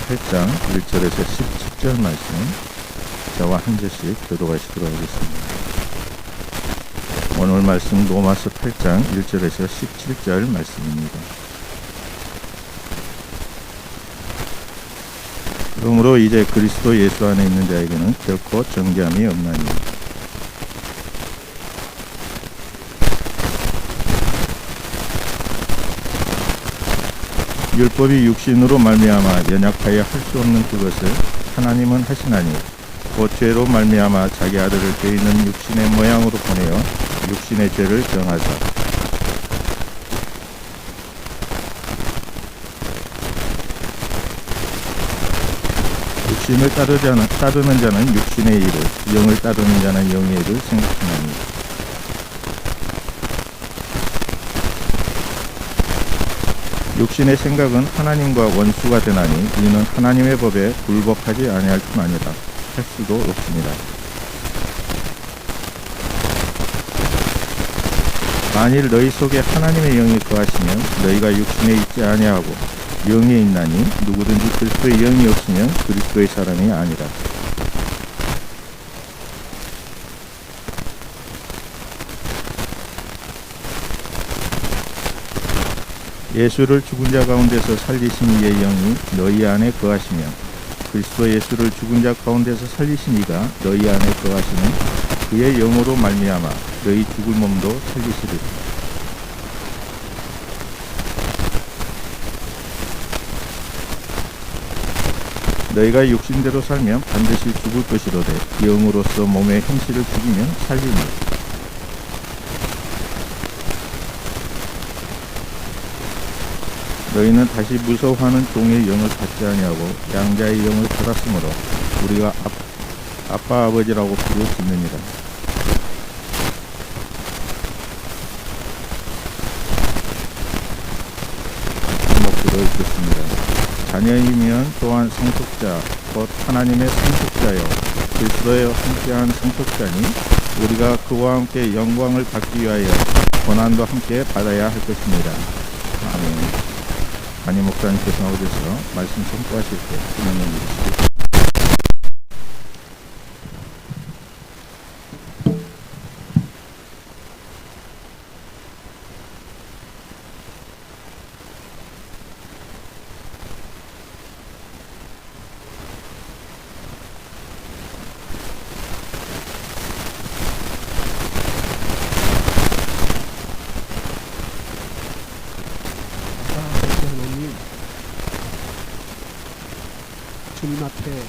8장 1절에서 17절 말씀 저와 한 절씩 교도하시도록 하겠습니다. 오늘 말씀 로마서 8장 1절에서 17절 말씀입니다. 그러므로 이제 그리스도 예수 안에 있는 자에게는 결코 정죄함이 없나니 율법이 육신으로 말미암아 연약하여 할 수 없는 그것을 하나님은 하시나니 곧 죄로 말미암아 자기 아들을 죄 있는 육신의 모양으로 보내어 육신의 죄를 정하사 육신을 따르는 자는 육신의 일을, 영을 따르는 자는 영의 일을 생각하나니 육신의 생각은 하나님과 원수가 되나니 이는 하나님의 법에 굴복하지 아니할 뿐 아니라 할 수도 없습니다. 만일 너희 속에 하나님의 영이 거하시면 너희가 육신에 있지 아니하고 영에 있나니 누구든지 그리스도의 영이 없으면 그리스도의 사람이 아니라. 예수를 죽은 자 가운데서 살리신 이의 영이 너희 안에 거하시며 그리스도 예수를 죽은 자 가운데서 살리신 이가 너희 안에 거하시는 그의 영으로 말미암아 너희 죽을 몸도 살리시리라. 너희가 육신대로 살면 반드시 죽을 것이로되 영으로서 몸의 행실을 죽이면 살리니 너희는 다시 무서워하는 종의 영을 받지 아니하고 양자의 영을 받았으므로 우리가 아빠 아버지라고 부르짖느니라. 목소리로 읽겠습니다. 자녀이면 또한 상속자 곧 하나님의 상속자여 그리스도에 함께한 상속자니 우리가 그와 함께 영광을 받기 위하여 고난도 함께 받아야 할 것입니다. 아멘. 담임 목사님께서 나오셔서 말씀 선포하실 때 하나님 이루시고 주님 앞에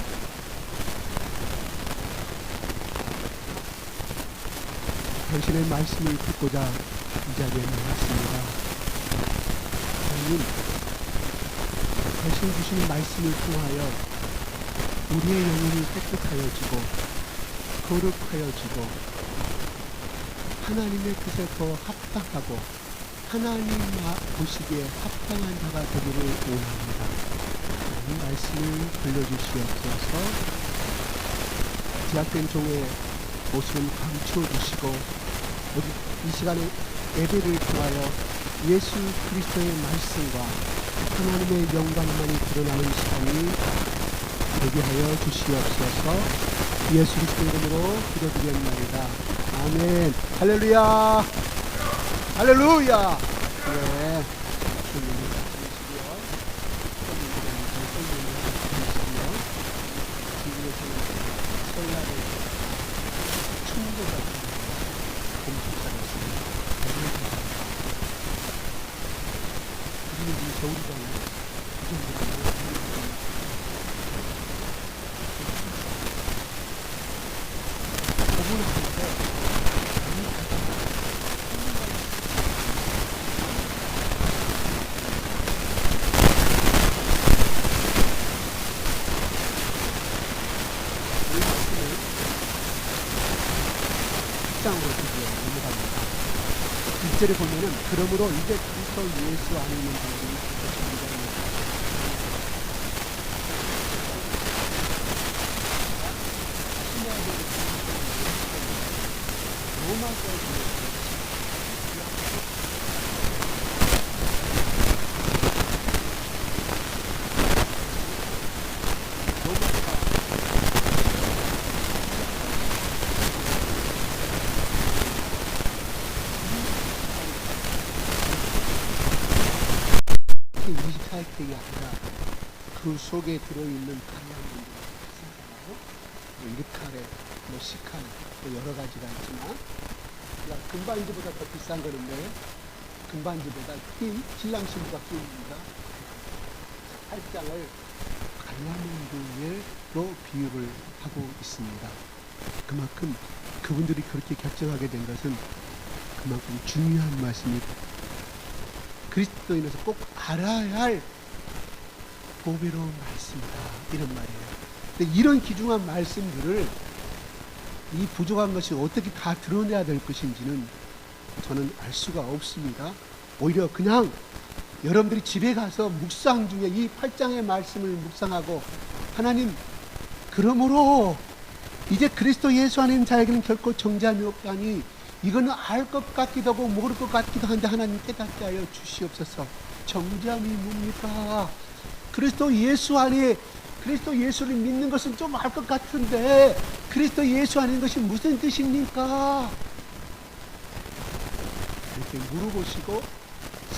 당신의 말씀을 듣고자 이 자리에 나왔습니다. 하나님, 당신 주시는 말씀을 통하여 우리의 영혼이 깨끗하여지고 거룩하여지고 하나님의 뜻에 더 합당하고 하나님 보시기에 합당한 자가 되기를 원합니다. 말씀을 들려주시옵소서. 제약된 종의 모습을 감추어 주시고 이 시간에 예배를 통하여 예수 그리스도의 말씀과 하나님의 영광만이 드러나는 시간이 되게 하여 주시옵소서. 예수 그리스도 이름으로 기도드렸나이다. 아멘. 할렐루야. 할렐루야. 네. 넘어갑니다. 1절에 보면은 그러므로 이제 그리스도 예수 안에 있는 자들이 선택이 아니라 그 속에 들어있는 다양한 문제가 있잖아요. 리칼에, 시칼, 여러 가지가 있지만, 그러니까 금반지보다 더 비싼 거는데, 금반지보다 신랑 신부가 끼입니다. 팔짱을 다이아몬드로 비유를 하고 있습니다. 그만큼 그분들이 그렇게 결정하게 된 것은 그만큼 중요한 말씀입니다. 그리스도인에서 꼭 알아야 할 보배로운 말씀이다, 이런 말이에요. 근데 이런 귀중한 말씀들을 이 부족한 것이 어떻게 다 드러내야 될 것인지는 저는 알 수가 없습니다. 오히려 그냥 여러분들이 집에 가서 묵상 중에 이 8장의 말씀을 묵상하고, 하나님, 그러므로 이제 그리스도 예수 안에 있는 자에게는 결코 정죄함이 없다니, 이거는 알 것 같기도 하고 모를 것 같기도 한데 하나님 깨닫게 하여 주시옵소서. 정죄함이 뭡니까? 그리스도 예수 안에, 그리스도 예수를 믿는 것은 좀 알 것 같은데 그리스도 예수 안에 있는 것이 무슨 뜻입니까? 이렇게 물어보시고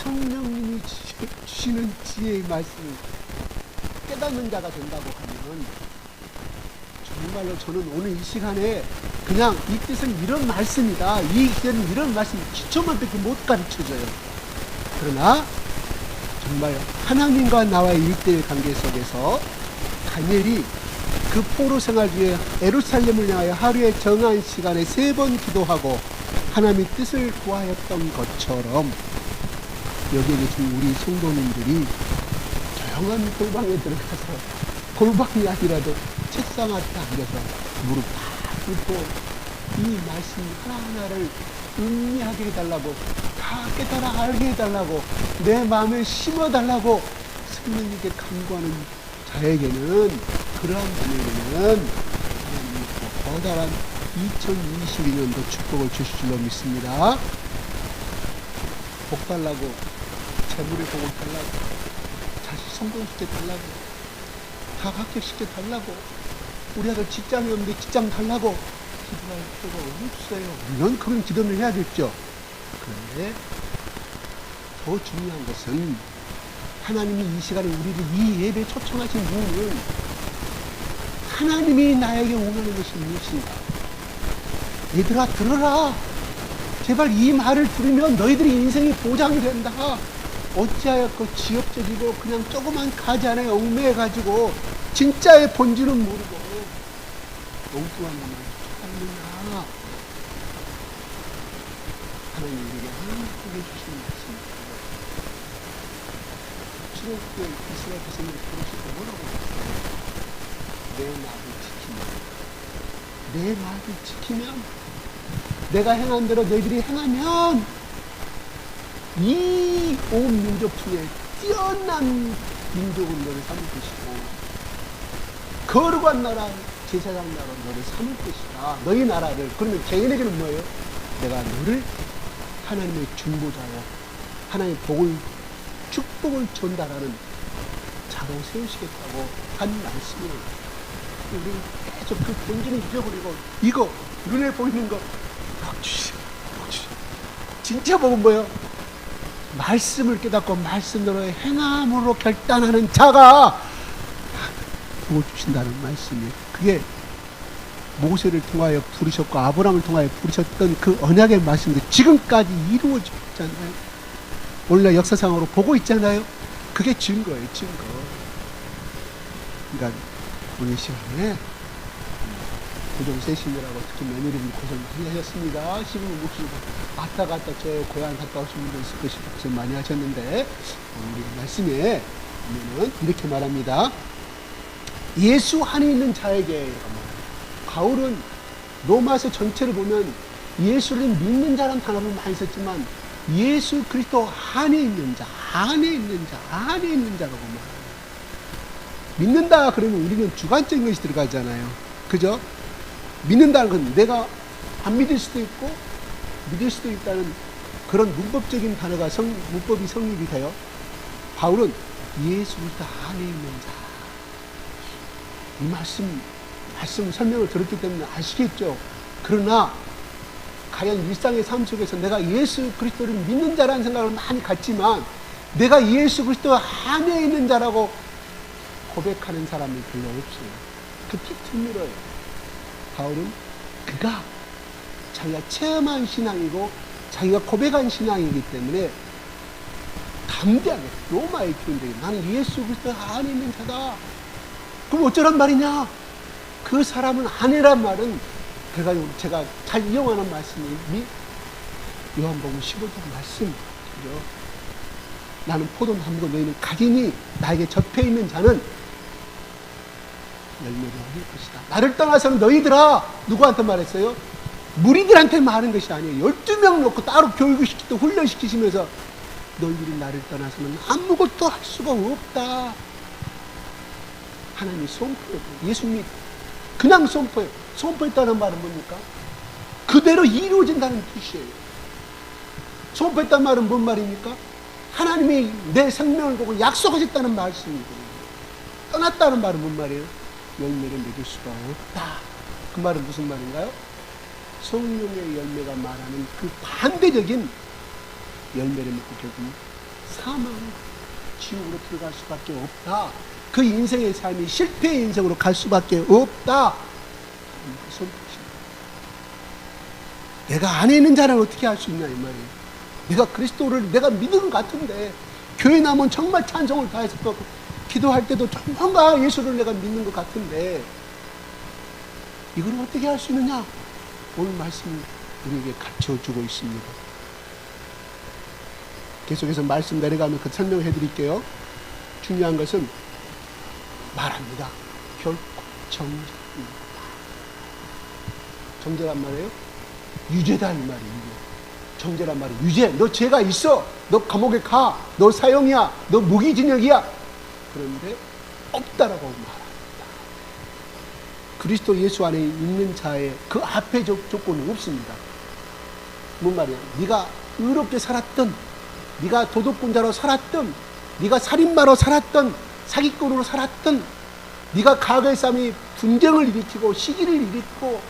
성령님이 주시는 지혜의 말씀을 깨닫는 자가 된다고 하면, 정말로 저는 오늘 이 시간에 그냥 이 뜻은 이런 말씀이다, 이 뜻은 이런 말씀, 기초만 밖에 못 가르쳐줘요. 그러나 정말 하나님과 나와의 1대1 관계 속에서 다니엘이 그 포로 생활 중에 예루살렘을 향하여 하루에 정한 시간에 3번 기도하고 하나님의 뜻을 구하였던 것처럼, 여기에 계신 우리 성도님들이 조용한 골방에 들어가서, 골방이 아니라도 책상 앞에 앉아서 무릎 다 꿇고 이 말씀 하나하나를 음미하게 해달라고, 다 깨달아 알게 해달라고, 내 마음에 심어달라고 성령님께 간구하는 자에게는, 그러한 분에게는 하나님이 커다란 2022년도 축복을 주실 줄로 믿습니다. 복 달라고, 재물의 복을 달라고, 자식 성공시켜 달라고, 다 합격시켜 달라고, 우리 아들 직장이 없는데 직장 달라고 기도할 필요가 없어요. 물론 그건 기도를 해야겠죠. 그런데 더 중요한 것은, 하나님이 이 시간에 우리를 이 예배에 초청하신 이유는 하나님이 나에게 원하는 것이 무엇인가. 얘들아, 들어라. 제발 이 말을 들으면 너희들이 인생이 보장이 된다. 어찌하여 그 지역적이고 그냥 조그만 가지 안에 얽매여가지고 진짜의 본질은 모르고 엉뚱한 것만 찾느냐. 하나님 우리에게 하나님께 주시는 말씀입니다. 출애굽기 이스라엘 백성들이 그러시고 뭐라고 했어요? 내 말을 지키면, 내가 행한 대로 너희들이 행하면 이 온 민족 중에 뛰어난 민족으로 너를 삼을 것이고, 거룩한 나라, 제사장 나라로 너를 삼을 것이다. 너희 나라를. 그러면 개인에게는 뭐예요? 내가 너를 하나님의 중보자요, 하나님의 복을, 축복을 전달하는 자로 세우시겠다고 한 말씀이에요. 우리는 계속 그 본질을 잊어버리고, 이거 눈에 보이는 거 복 주시오, 복 주시오. 진짜 복은 뭐예요? 말씀을 깨닫고 말씀대로 행함으로 결단하는 자가 복을 주신다는 말씀이에요. 그게 모세를 통하여 부르셨고 아브라함을 통하여 부르셨던 그 언약의 말씀도 지금까지 이루어지고 있잖아요. 오늘날 역사상으로 보고 있잖아요. 그게 증거예요, 증거. 그러니까 오늘 시간에 고종 세시느라고 특히 며느리들이 고생 많이 하셨습니다. 시부모 모시고 갔다 저 고향 갔다 오신 분들 있을 것이 고생 많이 하셨는데, 우리 말씀에 보면은 이렇게 말합니다. 예수 안에 있는 자에게. 바울은 로마서 전체를 보면 예수를 믿는 자라는 단어를 많이 썼지만, 예수 그리스도 안에 있는 자, 안에 있는 자, 안에 있는 자라고 말합니다. 믿는다 그러면 우리는 주관적인 것이 들어가잖아요. 그죠? 믿는다는 건 내가 안 믿을 수도 있고 믿을 수도 있다는 그런 문법적인 단어가 문법이 성립이 돼요. 바울은 예수 그리스도 안에 있는 자, 이 말씀 설명을 들었기 때문에 아시겠죠? 그러나 과연 일상의 삶 속에서 내가 예수 그리스도를 믿는 자라는 생각을 많이 갖지만 내가 예수 그리스도 안에 있는 자라고 고백하는 사람이 별로 없어요. 특히 드물어요. 바울은 그가 자기가 체험한 신앙이고 자기가 고백한 신앙이기 때문에 담대하게 로마의 교인들에게 나는 예수 그리스도 안에 있는 자다. 그럼 어쩌란 말이냐? 그 사람은 아니란 말은 그래가지고 제가 잘 이용하는 말씀이 요한복음 15장 말씀이죠. 나는 포도는 함고 너희는 가지니 나에게 접해 있는 자는 열매를 얻을 것이다. 나를 떠나서는 너희들아, 누구한테 말했어요? 무리들한테 말하는 것이 아니에요. 12명 놓고 따로 교육시키고 훈련시키시면서 너희들이 나를 떠나서는 아무것도 할 수가 없다. 하나님이 선포해요. 예수님이 그냥 선포해요. 선포했다는 말은 뭡니까? 그대로 이루어진다는 뜻이에요. 선포했다는 말은 뭔 말입니까? 하나님이 내 생명을 보고 약속하셨다는 말씀이거든요. 떠났다는 말은 뭔 말이에요? 열매를 맺을 수가 없다. 그 말은 무슨 말인가요? 성령의 열매가 말하는 그 반대적인 열매를 맺고 결국 사망, 지옥으로 들어갈 수밖에 없다. 그 인생의 삶이 실패의 인생으로 갈 수밖에 없다. 내가 안에 있는 자는 어떻게 할 수 있냐 이 말이에요. 내가 그리스도를 내가 믿는 것 같은데 교회 나면 정말 찬송을 다해서 또 기도할 때도 정말 예수를 내가 믿는 것 같은데 이걸 어떻게 할 수 있느냐? 오늘 말씀이 우리에게 가르쳐주고 있습니다. 계속해서 말씀 내려가면 그 설명해 드릴게요. 중요한 것은 말합니다. 결코 정죄입니다. 정죄란 말이에요? 유죄다 이 말이에요. 정죄란 말이 유죄. 너 죄가 있어. 너 감옥에 가. 너 사형이야. 너 무기징역이야. 그런데 없다라고 말합니다. 그리스도 예수 안에 있는 자의 그 앞에 조건은 없습니다. 뭔 말이야? 네가 의롭게 살았던, 네가 도둑꾼자로 살았던, 네가 살인마로 살았던, 사기꾼으로 살았던, 네가 과거의 삶이 분쟁을 일으키고 시기를 일으키고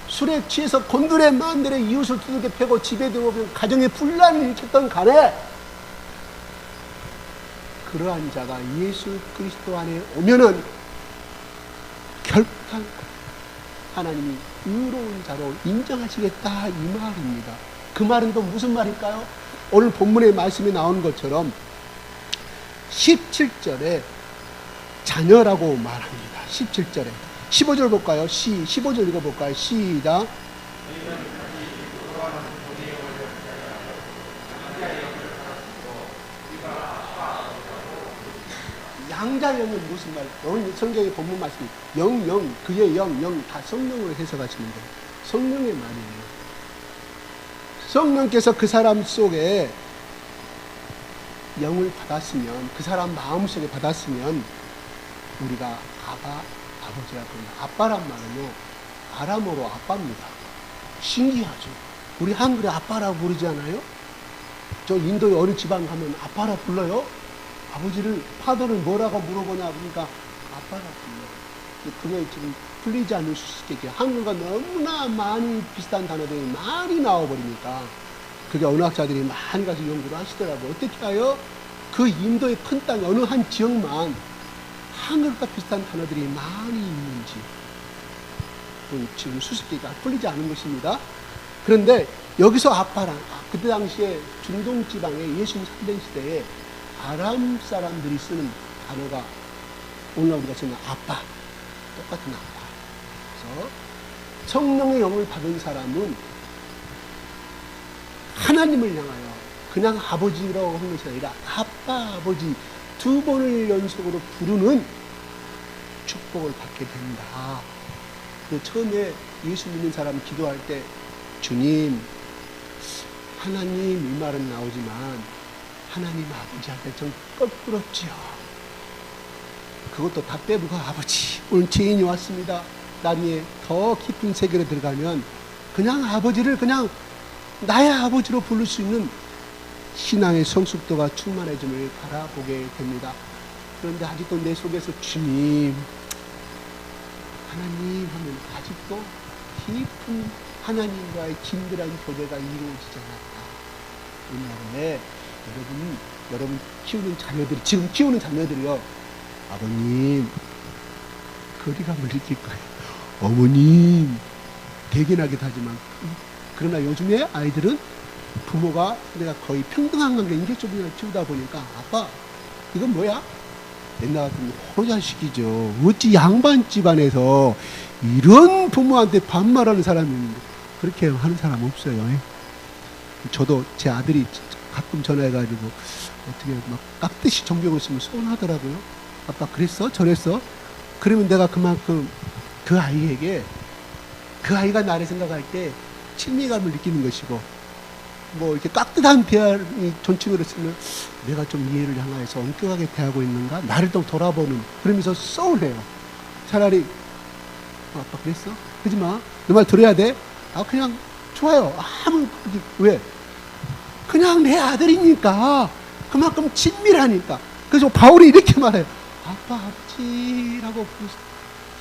술에 취해서 곤드레 만드레 이웃을 두들겨 패고 집에 들어오면 가정에 분란을 일으켰던 간에 그러한 자가 예수 그리스도 안에 오면은 결단 하나님이 의로운 자로 인정하시겠다 이 말입니다. 그 말은 또 무슨 말일까요? 오늘 본문의 말씀이 나오는 것처럼 17절에 자녀라고 말합니다. 17절에 15절 볼까요? 15절 읽어볼까요? 시작. 양자영은 무슨 말이에요? 오늘 성경의 본문 말씀이 영, 그의 영 다 성령으로 해석하시면 돼요. 성령의 말이에요. 성령께서 그 사람 속에 영을 받았으면, 그 사람 마음속에 받았으면 우리가 아버지라고 합니다. 아빠란 말은요, 아람어로 아빠입니다. 신기하죠. 우리 한글에 아빠라고 부르지 않아요? 저 인도의 어느 지방 가면 아빠라 불러요? 아버지를, 파더를 뭐라고 물어보냐 그러니까 아빠라고 불러요. 그게 지금 풀리지 않을 수 있게 한글과 너무나 많이 비슷한 단어들이 많이 나와버리니까 그게 언어학자들이 많이 가서 연구를 하시더라고요. 어떻게 해요? 그 인도의 큰 땅 어느 한 지역만 한글과 비슷한 단어들이 많이 있는지 지금 수수께끼가 풀리지 않은 것입니다. 그런데 여기서 아빠란, 그때 당시에 중동 지방에 예수님 3대 시대에 아람 사람들이 쓰는 단어가 오늘 우리가 쓰는 아빠, 똑같은 아빠. 그래서 성령의 영을 받은 사람은 하나님을 향하여 그냥 아버지라고 하는 것이 아니라 아빠, 아버지 두 번을 연속으로 부르는 축복을 받게 된다. 처음에 예수 믿는 사람 기도할 때 주님, 하나님 이 말은 나오지만 하나님 아버지한테 좀 거꾸럽지요. 그것도 다 빼부가 아버지, 오늘 죄인이 왔습니다. 나중에 더 깊은 세계로 들어가면 그냥 아버지를 그냥 나의 아버지로 부를 수 있는 신앙의 성숙도가 충만해짐을 바라보게 됩니다. 그런데 아직도 내 속에서 주님, 하나님 하면 아직도 깊은 하나님과의 긴밀한 교제가 이루어지지 않았다. 이 말에 여러분 키우는 자녀들이, 지금 키우는 자녀들이요, 아버님 거리감을 느낄 거예요. 어머님 대견하기도 하지만, 그러나 요즘에 아이들은 부모가 내가 거의 평등한 관계, 인격적으로 키우다 보니까, 아빠 이건 뭐야? 옛날 같으면 호자식이죠. 어찌 양반 집안에서 이런 부모한테 반말하는 사람이 있는데, 그렇게 하는 사람 없어요. 저도 제 아들이 가끔 전화해가지고 어떻게 막 깍듯이 정경을 쓰면 서운하더라고요. 아빠 그랬어? 저랬어? 그러면 내가 그만큼 그 아이에게, 그 아이가 나를 생각할 때 친밀감을 느끼는 것이고, 뭐 이렇게 깍듯한 대화를 존칭으로 쓰면 내가 좀 이해를 향하여서 엄격하게 대하고 있는가, 나를 또 돌아보는, 그러면서 서운해요. 차라리 아빠 그랬어? 그러지마, 너 말 들어야 돼? 아 그냥 좋아요. 아무, 왜? 그냥 내 아들이니까, 그만큼 친밀하니까. 그래서 바울이 이렇게 말해요. 아빠 아버지라고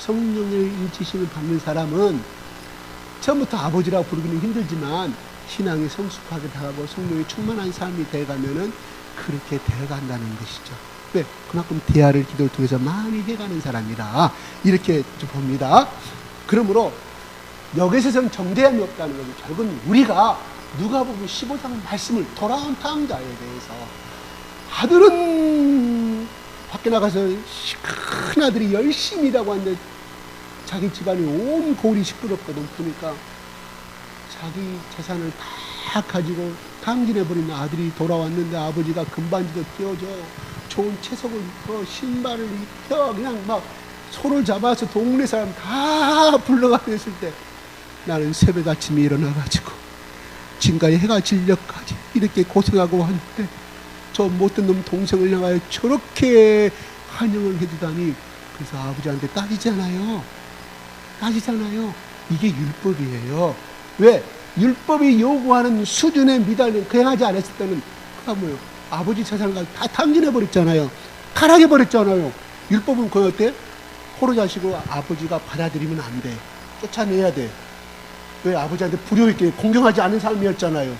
성령의 인치심을 받는 사람은 처음부터 아버지라고 부르기는 힘들지만 신앙이 성숙하게 다가고 성령이 충만한 삶이 돼가면은 그렇게 되어간다는 것이죠. 왜? 그만큼 대화를 기도를 통해서 많이 해가는 사람이라 이렇게 봅니다. 그러므로 여기서는 정죄함이 없다는 것은 결국은 우리가 누가복음 15장 말씀을, 돌아온 탕자에 대해서, 아들은 밖에 나가서 큰 아들이 열심히 일하고 하는데 자기 집안이 온 고을이 시끄럽거든. 보니까 자기 재산을 다 가지고 탕진해버린 아들이 돌아왔는데 아버지가 금반지도 띄워줘, 좋은 채석을 입혀, 신발을 입혀, 그냥 막 손을 잡아서 동네 사람 다 불러가고 했을 때, 나는 새벽 아침에 일어나가지고 지금까지 해가 질려까지 이렇게 고생하고 하는데 저 못된 놈 동생을 향하여 저렇게 환영을 해주다니. 그래서 아버지한테 따지잖아요. 이게 율법이에요. 왜? 율법이 요구하는 수준의 미달을 행하지 않았을 때는 그가 뭐예요? 아버지 재산을 다 탕진해버렸잖아요. 타락해버렸잖아요. 율법은 그거 어때? 호로 자식을 아버지가 받아들이면 안 돼. 쫓아내야 돼. 왜? 아버지한테 불효 있게 공경하지 않은 삶이었잖아요.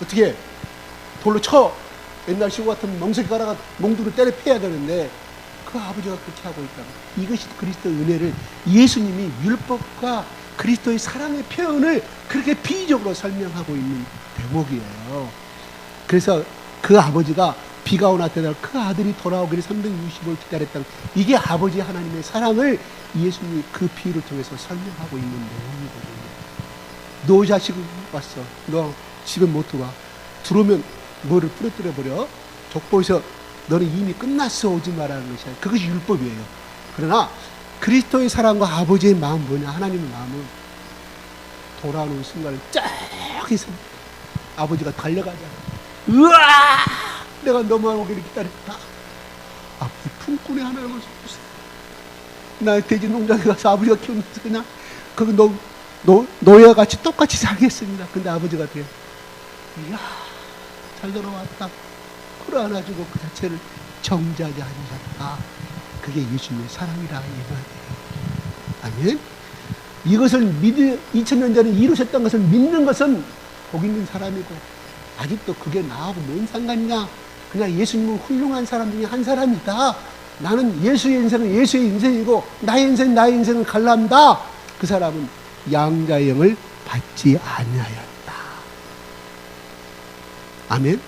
어떻게? 돌로 쳐! 옛날 시골 같은 멍석이 가다가 몽두로 때려 패야 되는데 그 아버지가 그렇게 하고 있다. 이것이 그리스도의 은혜를, 예수님이 율법과 그리스도의 사랑의 표현을 그렇게 비유적으로 설명하고 있는 대목이에요. 그래서 그 아버지가 비가 오나 때다 그 아들이 돌아오기를 360을 기다렸다. 이게 아버지 하나님의 사랑을 예수님이 그 비유를 통해서 설명하고 있는 내용이거든요. 너 자식 왔어. 너 집에 못 들어와. 들어오면 뭐를 부러뜨려 버려. 족보에서 너는 이미 끝났어, 오지 말라는 것이야. 그것이 율법이에요. 그러나 그리스도의 사랑과 아버지의 마음 뭐냐? 하나님의 마음은 돌아오는 순간을 쫙해서 아버지가 달려가자. 으아! 내가 너만 오기를 기다렸다. 아버지 품꾼의 하나를 주세요. 나 돼지 농장에 가서 아버지가 키우면서 그냥 거기 노예와 같이 똑같이 살겠습니다. 근데 아버지가 돼요. 이야, 잘 돌아왔다. 끌어안아주고 그 자체를 정자하게 하셨다. 그게 예수님의 사랑이라 이 말이에요. 아멘. 이것을 2000년 전에 이루셨던 것을 믿는 것은 복 있는 사람이고, 아직도 그게 나하고 뭔 상관이냐. 그냥 예수님은 훌륭한 사람 중에 한 사람이다. 나는 예수의 인생은 예수의 인생이고 나의 인생은 나의 인생을 갈란다. 그 사람은 양자의 영을 받지 아니하였다. 아멘.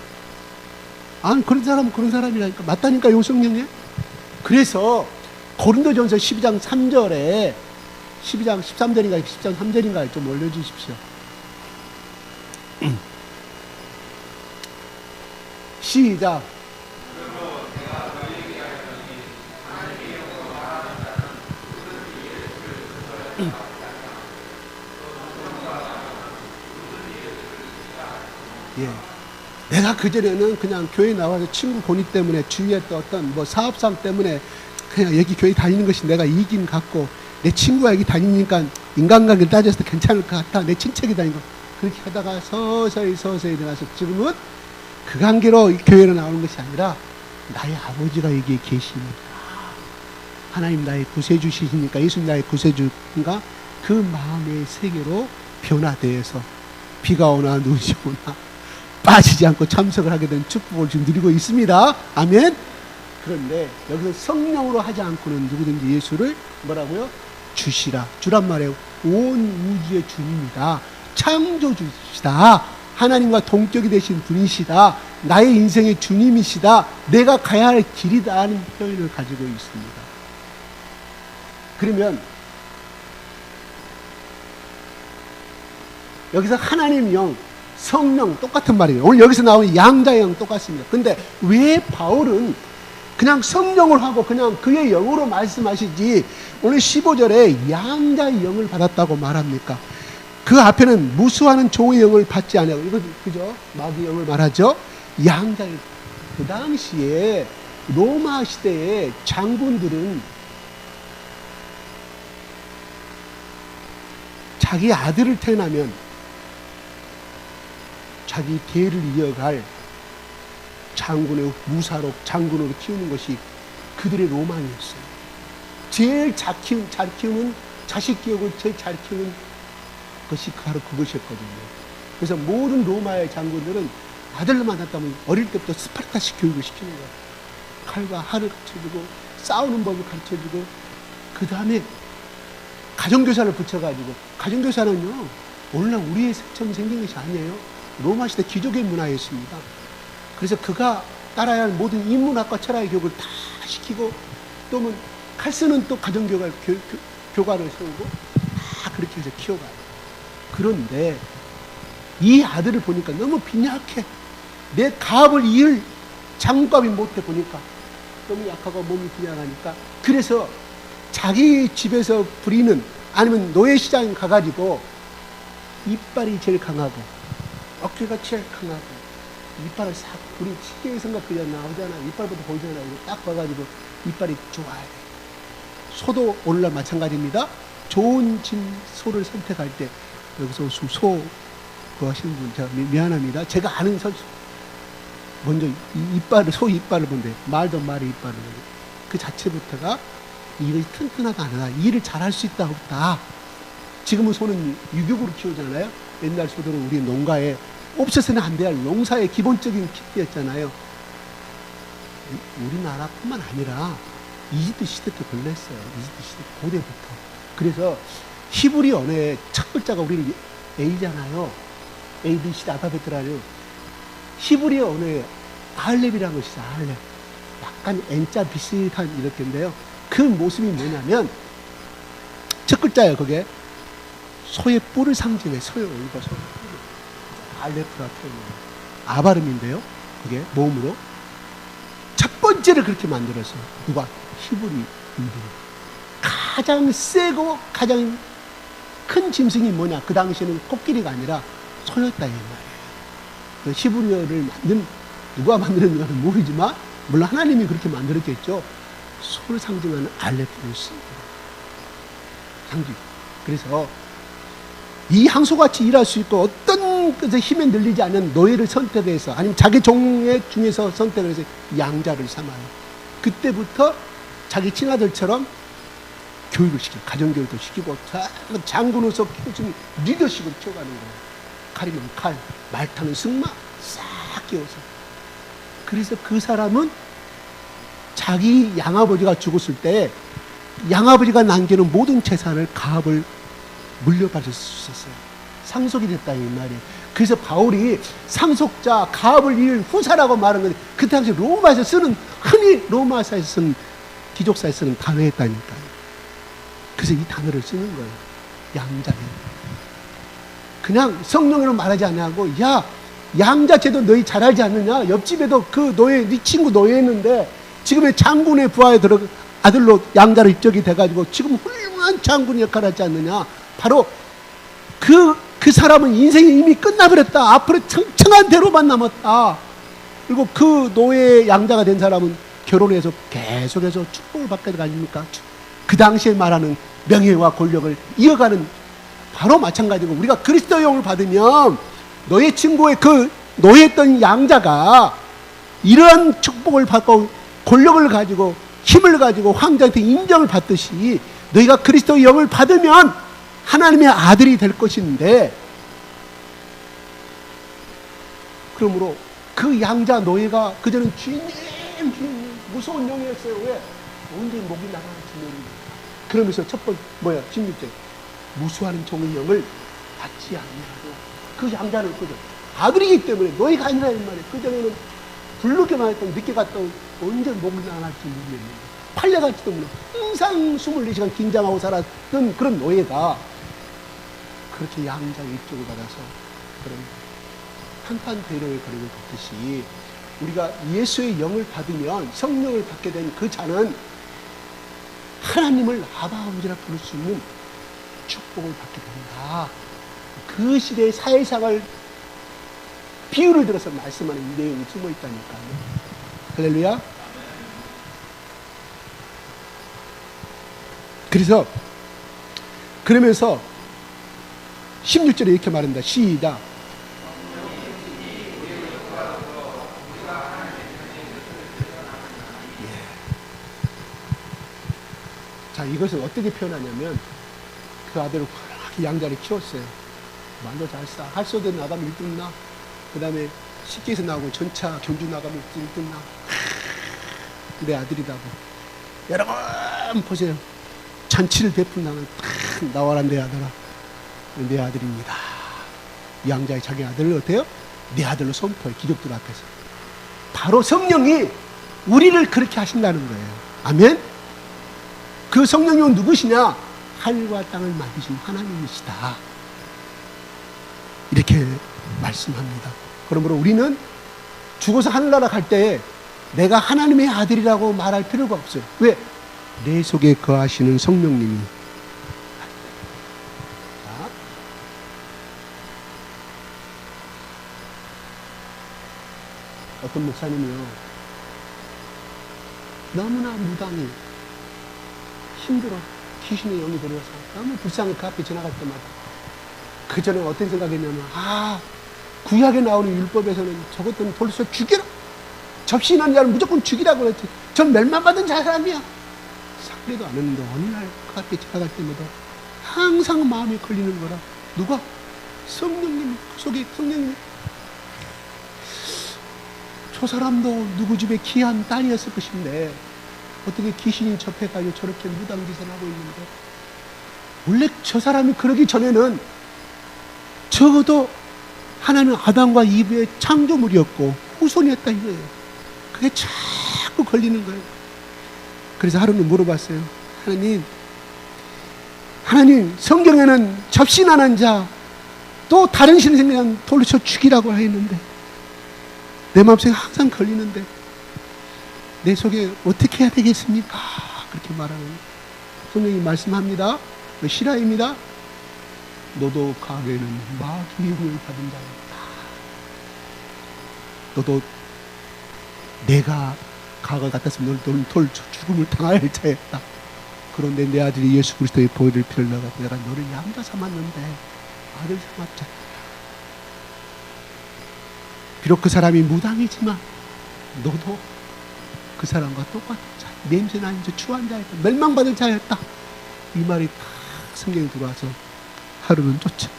그런 사람은 그런 사람이라니까. 맞다니까, 요 성경에. 그래서 고린도전서 12장 3절에 12장 13절인가 10장 3절인가 좀 올려주십시오. 시작. 예. 내가 그전에는 그냥 교회 나와서 친구 보니 때문에 주위에 또 어떤 뭐 사업상 때문에 그냥 여기 교회 다니는 것이 내가 이긴 같고, 내 친구가 여기 다니니까 인간관계를 따져서 괜찮을 것 같다. 내 친척이 다니고, 그렇게 하다가 서서히 일어나서 지금은 그 관계로 교회로 나오는 것이 아니라 나의 아버지가 여기에 계시니까, 하나님 나의 구세주시니까, 예수님 나의 구세주인가, 그 마음의 세계로 변화되어서 비가 오나 눈이 오나 빠지지 않고 참석을 하게 된 축복을 지금 누리고 있습니다. 아멘. 그런데 여기서 성령으로 하지 않고는 누구든지 예수를 뭐라고요? 주시라. 주란 말이에요. 온 우주의 주님이다. 창조주시다. 하나님과 동격이 되신 분이시다. 나의 인생의 주님이시다. 내가 가야 할 길이다 하는 표현을 가지고 있습니다. 그러면 여기서 하나님 영, 성령 똑같은 말이에요. 오늘 여기서 나오는 양자의 영 똑같습니다. 근데 왜 바울은 그냥 성령을 하고 그냥 그의 영으로 말씀하시지 오늘 15절에 양자의 영을 받았다고 말합니까? 그 앞에는 무수하는 종의 영을 받지 않아요. 이거 그죠? 마귀의 영을 말하죠. 양자의 그 당시에 로마 시대의 장군들은 자기 아들을 태어나면 자기 대를 이어갈 장군의 무사로 장군으로 키우는 것이 그들의 로망이었어요. 제일 잘 키우는 자식 기억을 제일 잘 키우는 것이 바로 그것이었거든요. 그래서 모든 로마의 장군들은 아들만 낳았다면 어릴 때부터 스파르타식 교육을 시키는 거예요. 칼과 활을 가르쳐주고 싸우는 법을 가르쳐주고 그 다음에 가정교사를 붙여가지고 가정교사는요 오늘날 우리의 처음 생긴 것이 아니에요. 로마 시대 기족의 문화였습니다. 그래서 그가 따라야 할 모든 인문학과 철학의 교육을 다 시키고 또 칼 쓰는 또 가정교관을 세우고 다 그렇게 해서 키워가요. 그런데 이 아들을 보니까 너무 빈약해. 내 가업을 이을 장갑이 못해 보니까 너무 약하고 몸이 빈약하니까 그래서 자기 집에서 부리는 아니면 노예시장에 가가지고 이빨이 제일 강하고 어깨가 제일 강하고 이빨을 싹 우리 식경에선가 그냥 나오잖아. 이빨부터 보이잖아. 이거 딱 봐가지고 이빨이 좋아야 돼. 소도 오늘날 마찬가지입니다. 좋은 소를 선택할 때 여기서 소 그거 하시는 분 제가 미안합니다. 제가 아는 선수 먼저 소 이빨을 본대. 말도 말의 이빨을 그 자체부터가 일이 튼튼하다 안 하다 일을 잘할 수 있다 없다. 지금은 소는 유격으로 키우잖아요. 옛날 소들은 우리 농가에 없어서는 안 돼야 할 농사의 기본적인 키트였잖아요. 우리나라뿐만 아니라 이집트 시대 때 걸렸어요. 이집트 시대 고대부터. 그래서 히브리 언어의 첫 글자가 우리 A잖아요. ABCD 알파벳이라요. 히브리 언어의 알렙이라는 것이 있어요. 알렙. 약간 N자 비슷한 이렇게인데요. 그 모습이 뭐냐면 첫 글자예요. 그게 소의 뿔을 상징해. 소의 얼굴과 소의 뿔을 알레프라 표현해요. 아바름인데요. 그게 모음으로 첫 번째를 그렇게 만들었어요. 누가? 히브리 인들이. 가장 세고 가장 큰 짐승이 뭐냐? 그 당시에는 코끼리가 아니라 소였다 이 말이에요. 그 히브리어를 누가 만들었는지는 모르지만 물론 하나님이 그렇게 만들었겠죠. 소를 상징하는 알레프를 씁니다. 상징. 그래서 이 항소같이 일할 수 있고 어떤 것에 힘에 늘리지 않는 노예를 선택해서 아니면 자기 종의 중에서 선택을 해서 양자를 삼아요. 그때부터 자기 친아들처럼 교육을 시켜요. 가정교육도 시키고 장군으로서 키워주는 리더십을 키워가는 거예요. 칼이면 칼, 말 타는 승마 싹 끼워서. 그래서 그 사람은 자기 양아버지가 죽었을 때 양아버지가 남기는 모든 재산을 가업을 물려받을 수 있었어요. 상속이 됐다 이 말이에요. 그래서 바울이 상속자, 가업을 이을 후사라고 말하는 건데 그 당시 로마에서 쓰는 흔히 로마사에서 쓰는 기족사에 쓰는 단어였다니까요. 그래서 이 단어를 쓰는 거예요. 양자는 그냥 성령으로 말하지 않냐고. 야 양자제도 너희 잘 알지 않느냐? 옆집에도 그 노예 네 친구 노예했는데 지금의 장군의 부하에 들어 아들로 양자로 입적이 돼가지고 지금 훌륭한 장군 역할을 하지 않느냐? 바로 그 사람은 인생이 이미 끝나버렸다. 앞으로 청청한 대로만 남았다. 그리고 그 노예 양자가 된 사람은 결혼해서 계속해서 축복을 받게 되는 거 아닙니까? 그 당시에 말하는 명예와 권력을 이어가는 바로 마찬가지고 우리가 그리스도의 영을 받으면 너의 친구의 그 노예했던 양자가 이러한 축복을 받고 권력을 가지고 힘을 가지고 황제한테 인정을 받듯이 너희가 그리스도의 영을 받으면 하나님의 아들이 될 것인데 그러므로 그 양자 노예가 그전엔 주인님 무서운 영이었어요. 왜? 언제 목이 나갈지 모릅니다. 그러면서 첫 번째 16절 무수하는 종의 영을 받지 아니하고 그 양자는 그죠 아들이기 때문에 노예가 아니라 이 말이에요. 그전에는 불르게만 했던 늦게 갔던 언제 목이 나갈지 모르겠는데 팔려갈지도 모르고 항상 24시간 긴장하고 살았던 그런 노예가 그렇게 양자의 입적을 받아서 그런 한판 대로의 거리를 걷듯이 우리가 예수의 영을 받으면 성령을 받게 된 그 자는 하나님을 아바 아버지라 부를 수 있는 축복을 받게 된다. 그 시대의 사회상을 비유를 들어서 말씀하는 이 내용이 숨어 있다니까요. 할렐루야. 그러면서 16절에 이렇게 말한다. 시작. 자, 이것을 어떻게 표현하냐면 그 아들을 그렇게 양자를 키웠어요. 말도 잘 써. 할소대 나가면 1등 나. 그 다음에 식기에서 나오고 전차 경주 나가면 1등 나. 내 아들이다고. 여러분 보세요. 잔치를 베푼다면 나와라 내 아들아. 내 아들입니다. 양자의 자기 아들을 어때요? 내 아들로 선포해. 기독들 앞에서. 바로 성령이 우리를 그렇게 하신다는 거예요. 아멘? 그 성령님은 누구시냐? 하늘과 땅을 만드신 하나님이시다. 이렇게 말씀합니다. 그러므로 우리는 죽어서 하늘나라 갈 때 내가 하나님의 아들이라고 말할 필요가 없어요. 왜? 내 속에 거하시는 성령님이. 자, 어떤 목사님이요, 너무나 무당이 힘들어. 귀신의 영이 들어서 너무 불쌍해. 그 앞에 지나갈 때마다. 그 전에 어떤 생각했냐면, 구약에 나오는 율법에서는 저것들은 돌려서 죽여라. 접신한 자를 무조건 죽이라고 그랬지. 전 멸망받은 사람이야. 상례도 안 했는데 어느 날 그 앞에 지나갈 때마다 항상 마음에 걸리는 거라. 누가? 성령님. 그 속에 성령님. 저 사람도 누구 집에 귀한 딸이었을 것인데 어떻게 귀신이 접해가지고 저렇게 무당짓을 하고 있는데, 원래 저 사람이 그러기 전에는 적어도 하나는 아담과 이브의 창조물이었고 후손이었다 이거예요. 그게 자꾸 걸리는 거예요. 그래서 하루는 물어봤어요. 하나님 성경에는 접신하는 자 또 다른 신을 그냥 돌려쳐 죽이라고 했는데 내 마음속에 항상 걸리는데 내 속에 어떻게 해야 되겠습니까? 그렇게 말하는 성령이 말씀합니다. 실화입니다. 너도 가게는 마귀의 영을 받은 자였다. 너도 내가 가가 같았으면 너는 돌 죽음을 당할 자였다. 그런데 내 아들이 예수 그리스도의 보혈을 피를 나가 내가 너를 양자 삼았는데 아들 삼았자. 비록 그 사람이 무당이지만 너도 그 사람과 똑같은 자, 냄새나는 자, 추한 자였다. 멸망받을 자였다. 이 말이 딱 성경에 들어와서 하루는 쫓아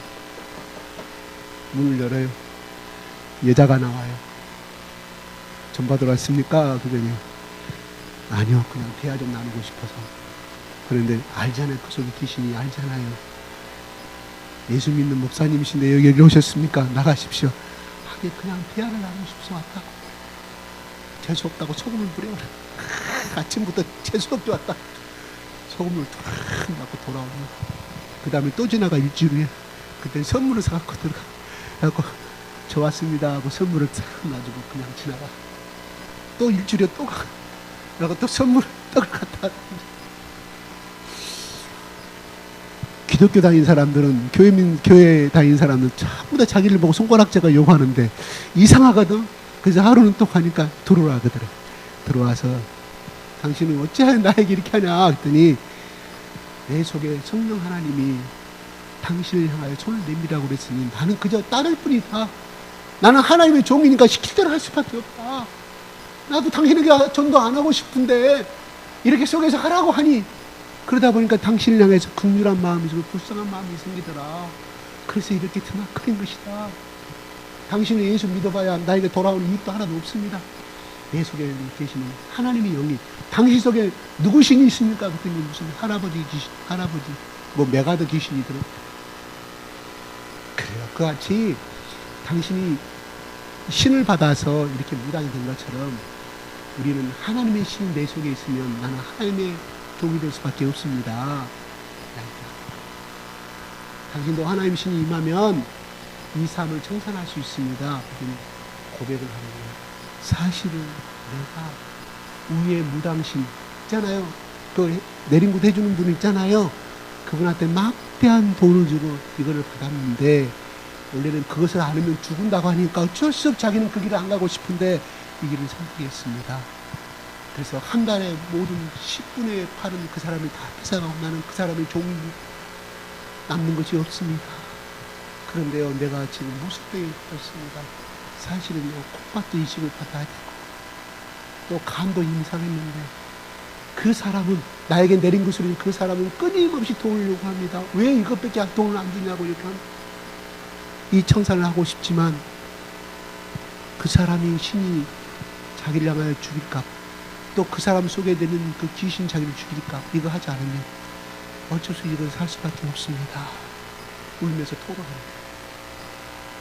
문을 열어요. 여자가 나와요. 전받으러 왔습니까? 그러더니 아니요, 그냥 대화 좀 나누고 싶어서. 그런데 알잖아요. 그 속에 귀신이 알잖아요. 예수 믿는 목사님이신데 여기 오셨습니까? 나가십시오. 하긴 그냥 대화를 나누고 싶어서 왔다고. 재수 없다고 소금을 뿌려라. 아침부터 재수 없게 왔다. 소금을 탁 맞고 돌아오면 그 다음에 또 지나가 일주일 후에 그때 선물을 사갖고 들어가. 그래갖고 저 왔습니다 하고 선물을 탁 놔주고 그냥 지나가. 또 일주일에 또 가. 그리고 또 선물을 떡을 갖다. 기독교 다닌 사람들은 교회 다닌 사람들은 전부 다 자기를 보고 손가락질을 요구하는데 이상하거든. 그래서 하루는 또 가니까 들어오라 그러더래. 들어와서 당신은 어찌하여 나에게 이렇게 하냐 했더니 내 속에 성령 하나님이 당신을 향하여 손을 내밀라고 그랬으니 나는 그저 따를 뿐이다. 나는 하나님의 종이니까 시킬 대로 할 수밖에 없다. 나도 당신에게 전도 안 하고 싶은데 이렇게 속에서 하라고 하니 그러다 보니까 당신을 향해서 긍휼한 마음이 좀 불쌍한 마음이 생기더라. 그래서 이렇게 드나크린 것이다. 당신은 예수 믿어봐야 나에게 돌아오는 이익도 하나도 없습니다. 내 속에 계시는 하나님의 영이 당신 속에 누구 신이 있습니까? 그랬더니 무슨 할아버지 귀신, 할아버지 뭐 메가드 귀신이 들어. 그래요. 그같이 당신이 신을 받아서 이렇게 무당이 된 것처럼 우리는 하나님의 신이 내 속에 있으면 나는 하나님의 종이 될 수밖에 없습니다. 당신도 하나님의 신이 임하면 이 삶을 청산할 수 있습니다. 고백을 하는 거예요. 사실은 내가 위에 무당신 있잖아요. 그 내린곳 해주는 분 있잖아요. 그분한테 막대한 돈을 주고 이거를 받았는데 원래는 그것을 안 하면 죽은다고 하니까 어쩔 수 없이 자기는 그 길을 안 가고 싶은데 이 길을 선택했습니다. 그래서 한 달에 모든 10분의 8은 그 사람이 다 뺏어가고 나는 그 사람의 종이 남는 것이 없습니다. 그런데요, 내가 지금 무속병에 걸렸습니다. 사실은요, 콧밭도 이식을 받아야 되고 또 간도 임상했는데 그 사람은 나에게 내린 것으로 그 사람은 끊임없이 돈을 요구합니다. 왜 이것밖에 돈을 안 주냐고 이렇게 합니다. 이 청산을 하고 싶지만 그 사람이 신이 자기를 향하여 죽일까, 또 그 사람 속에 되는 그 귀신 자기를 죽일까, 이거 하지 않으면 어쩔 수 없이 이걸 살 수밖에 없습니다. 울면서 토로합니다.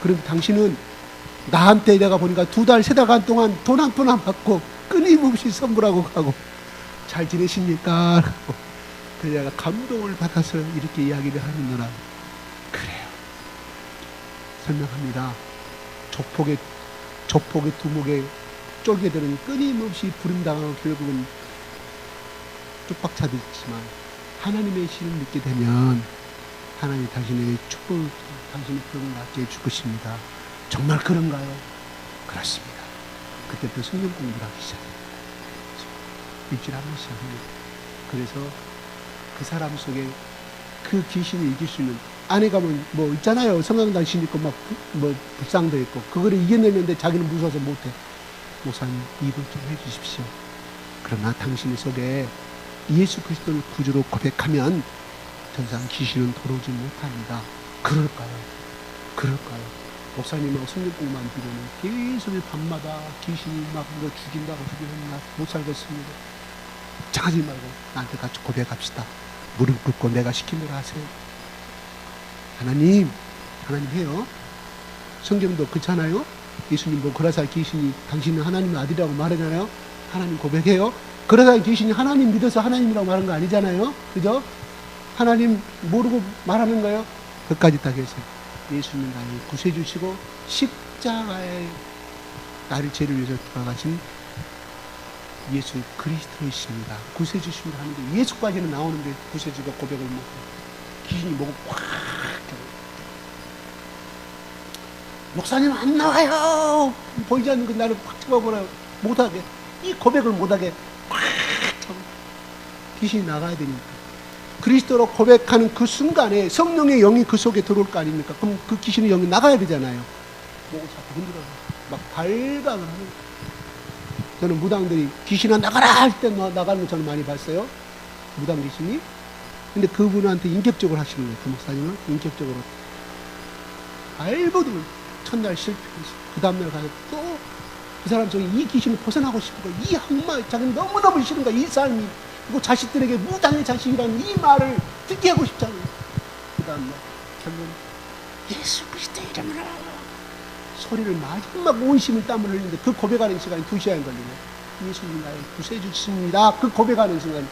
그런데 당신은 나한테 내가 보니까 2달, 3달간 동안 돈 한 푼 안 받고 끊임없이 선물하고 가고 잘 지내십니까? 그래서 내가 감동을 받아서 이렇게 이야기를 하는구나. 그래요. 설명합니다. 조폭의 두목에 쫄개들은 끊임없이 부림당하고 결국은 쪽박차듯지만 하나님의 신을 믿게 되면 하나님이 당신의 축복을, 당신의 병을 낫게 해줄 것입니다. 정말 그런가요? 그렇습니다. 그때부터 성경 공부를 하기 시작합니다. 일주일에 한 번씩 합니다. 그래서 그 사람 속에 그 귀신을 이길 수 있는, 안에 가면 뭐 있잖아요. 성강당 신 있고 막 뭐 불상도 있고 그거를 이겨내는데 자기는 무서워서 못해. 목사님, 입을 좀 해주십시오. 그러나 당신 속에 예수 그리스도를 구주로 고백하면 더 이상 귀신은 들어오지 못합니다. 그럴까요? 그럴까요? 목사님하고 성경 공부만 들으면 계속 밤마다 귀신이 막 이거 죽인다고 죽이면 못 살겠습니다. 장하지 말고 나한테 같이 고백합시다. 무릎 꿇고 내가 시킨 대로 하세요. 하나님 해요. 성경도 그렇잖아요. 예수님 뭐 그라사 귀신이 당신은 하나님의 아들이라고 말하잖아요. 하나님 고백해요. 그라사 귀신이 하나님 믿어서 하나님이라고 말한 거 아니잖아요. 그죠? 하나님 모르고 말하는 거예요. 그까지 다 계세요. 예수님 나를 구세주시고 십자가에 나를 죄를 위해서 돌아가신 예수 그리스도이십니다. 구세주십니다 하는데 예수까지는 나오는데 구세주가 고백을 못해요. 귀신이 목을 꽉 목사님 안 나와요. 보이지 않는 그 나를 꽉 잡아보라요. 못하게, 이 고백을 못하게 꽉 잡아. 귀신이 나가야 되니까. 그리스도로 고백하는 그 순간에 성령의 영이 그 속에 들어올 거 아닙니까? 그럼 그 귀신의 영이 나가야 되잖아요. 목을 자꾸 흔들어요. 막 발각을 하는 거예요. 저는 무당들이 귀신아 나가라 할 때 나가는 거 저는 많이 봤어요. 무당 귀신이. 근데 그분한테 인격적으로 하시는 거예요. 그 목사님은 인격적으로. 알고도 첫날 실패해서 그 다음날 가서 또 그 사람 저기 이 귀신을 벗어나고 싶은 거, 이 항마 자기는 너무너무 싫은 거야. 이 삶이, 그리고 자식들에게 무당의 자식이라는 이 말을 듣게 하고 싶잖아요. 그 다음날 결국은 예수 그리스도 이름으로 소리를 마지막 온 힘을 땀을 흘리는데 그 고백하는 시간이 2시간 걸리네. 예수님 나의 구세주 주십니다. 그 고백하는 순간,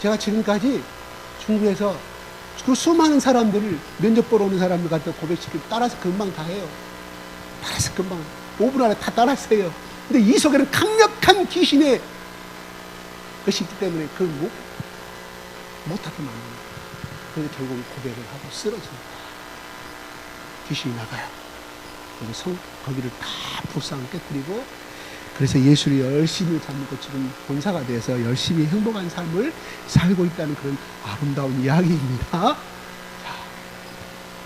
제가 지금까지 중국에서 그 수많은 사람들을 면접 보러 오는 사람들 갖다 고백시키고 따라서 금방 다 해요. 따라서 금방 5분 안에 다 따라서 해요. 근데 이 속에는 강력한 귀신의 것이 있기 때문에 그걸 못하게 만듭니다. 그래서 결국 고백을 하고 쓰러집니다. 귀신이 나가요. 그래서 거기를 다 불쌍 깨뜨리고, 그래서 예수를 열심히 잡고 지금 본사가 돼서 열심히 행복한 삶을 살고 있다는 그런 아름다운 이야기입니다. 자,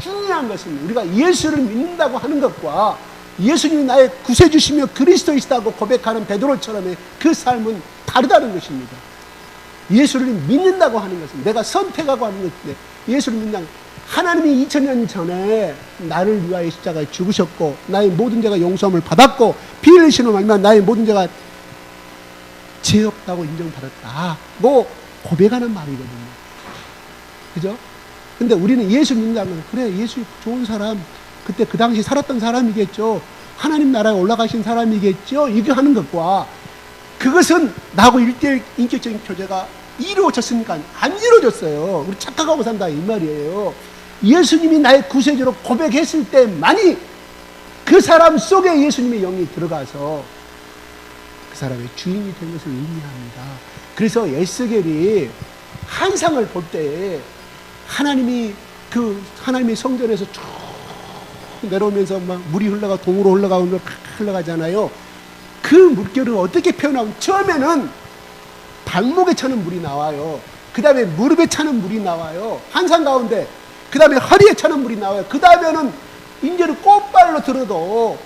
중요한 것은 우리가 예수를 믿는다고 하는 것과 예수님이 나의 구세주시며 그리스도이시다고 고백하는 베드로처럼의 그 삶은 다르다는 것입니다. 예수를 믿는다고 하는 것은 내가 선택하고 하는 것인데, 예수를 믿는 하나님이 2000년 전에 나를 위하여 십자가에 죽으셨고 나의 모든 죄가 용서함을 받았고 피 흘리시는 말면 나의 모든 죄가 죄 없다고 인정받았다. 뭐 고백하는 말이거든요. 그죠? 근데 우리는 예수 믿는다면 그래 예수 좋은 사람 그때 그 당시 살았던 사람이겠죠. 하나님 나라에 올라가신 사람이겠죠. 이거 하는 것과 그것은 나하고 1대1 인격적인 교제가 이루어졌으니까 안 이루어졌어요. 우리 착각하고 산다 이 말이에요. 예수님이 나의 구세주로 고백했을 때만이 그 사람 속에 예수님의 영이 들어가서 그 사람의 주인이 된 것을 의미합니다. 그래서 에스겔이 환상을 볼 때 하나님이 그 하나님의 성전에서 쭉 내려오면서 막 물이 흘러가 동으로 흘러가고 흘러가잖아요. 그 물결을 어떻게 표현하면 처음에는 발목에 차는 물이 나와요. 그 다음에 무릎에 차는 물이 나와요. 환상 가운데. 그 다음에 허리에 차는 물이 나와요. 그 다음에는 이제는 꽃발로 들어도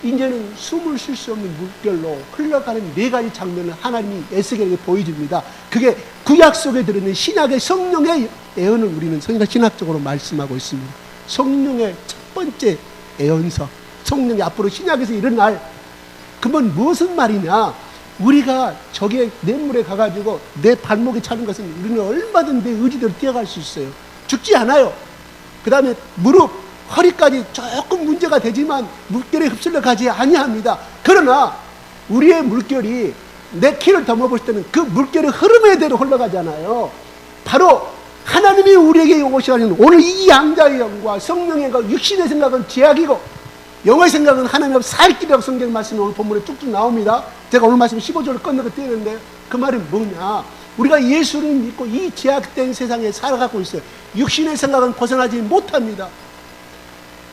이제는 숨을 쉴 수 없는 물결로 흘러가는 4가지 장면을 하나님이 에스겔에게 보여줍니다. 그게 구약 속에 들어있는 신약의 성령의 예언을 우리는 신학적으로 말씀하고 있습니다. 성령의 첫 번째 예언서, 성령이 앞으로 신약에서 일어날 그건 무슨 말이냐? 우리가 저게 냇물에 가가지고 내 발목에 차는 것은 우리는 얼마든 내 의지대로 뛰어갈 수 있어요. 죽지 않아요. 그 다음에 무릎, 허리까지 조금 문제가 되지만 물결에 흡슬러 가지 아니합니다. 그러나 우리의 물결이 내 키를 덤어볼 때는 그 물결의 흐름에 대로 흘러가잖아요. 바로 하나님이 우리에게 오시는 오늘 이 양자의 영과 성령의 영, 육신의 생각은 죄악이고 영의 생각은 하나님 앞 살 길이라고 성경 말씀이 오늘 본문에 쭉쭉 나옵니다. 제가 오늘 말씀 15절을 끝내고 띄는데 그 말이 뭐냐? 우리가 예수를 믿고 이 죄악된 세상에 살아가고 있어요. 육신의 생각은 벗어나지 못합니다.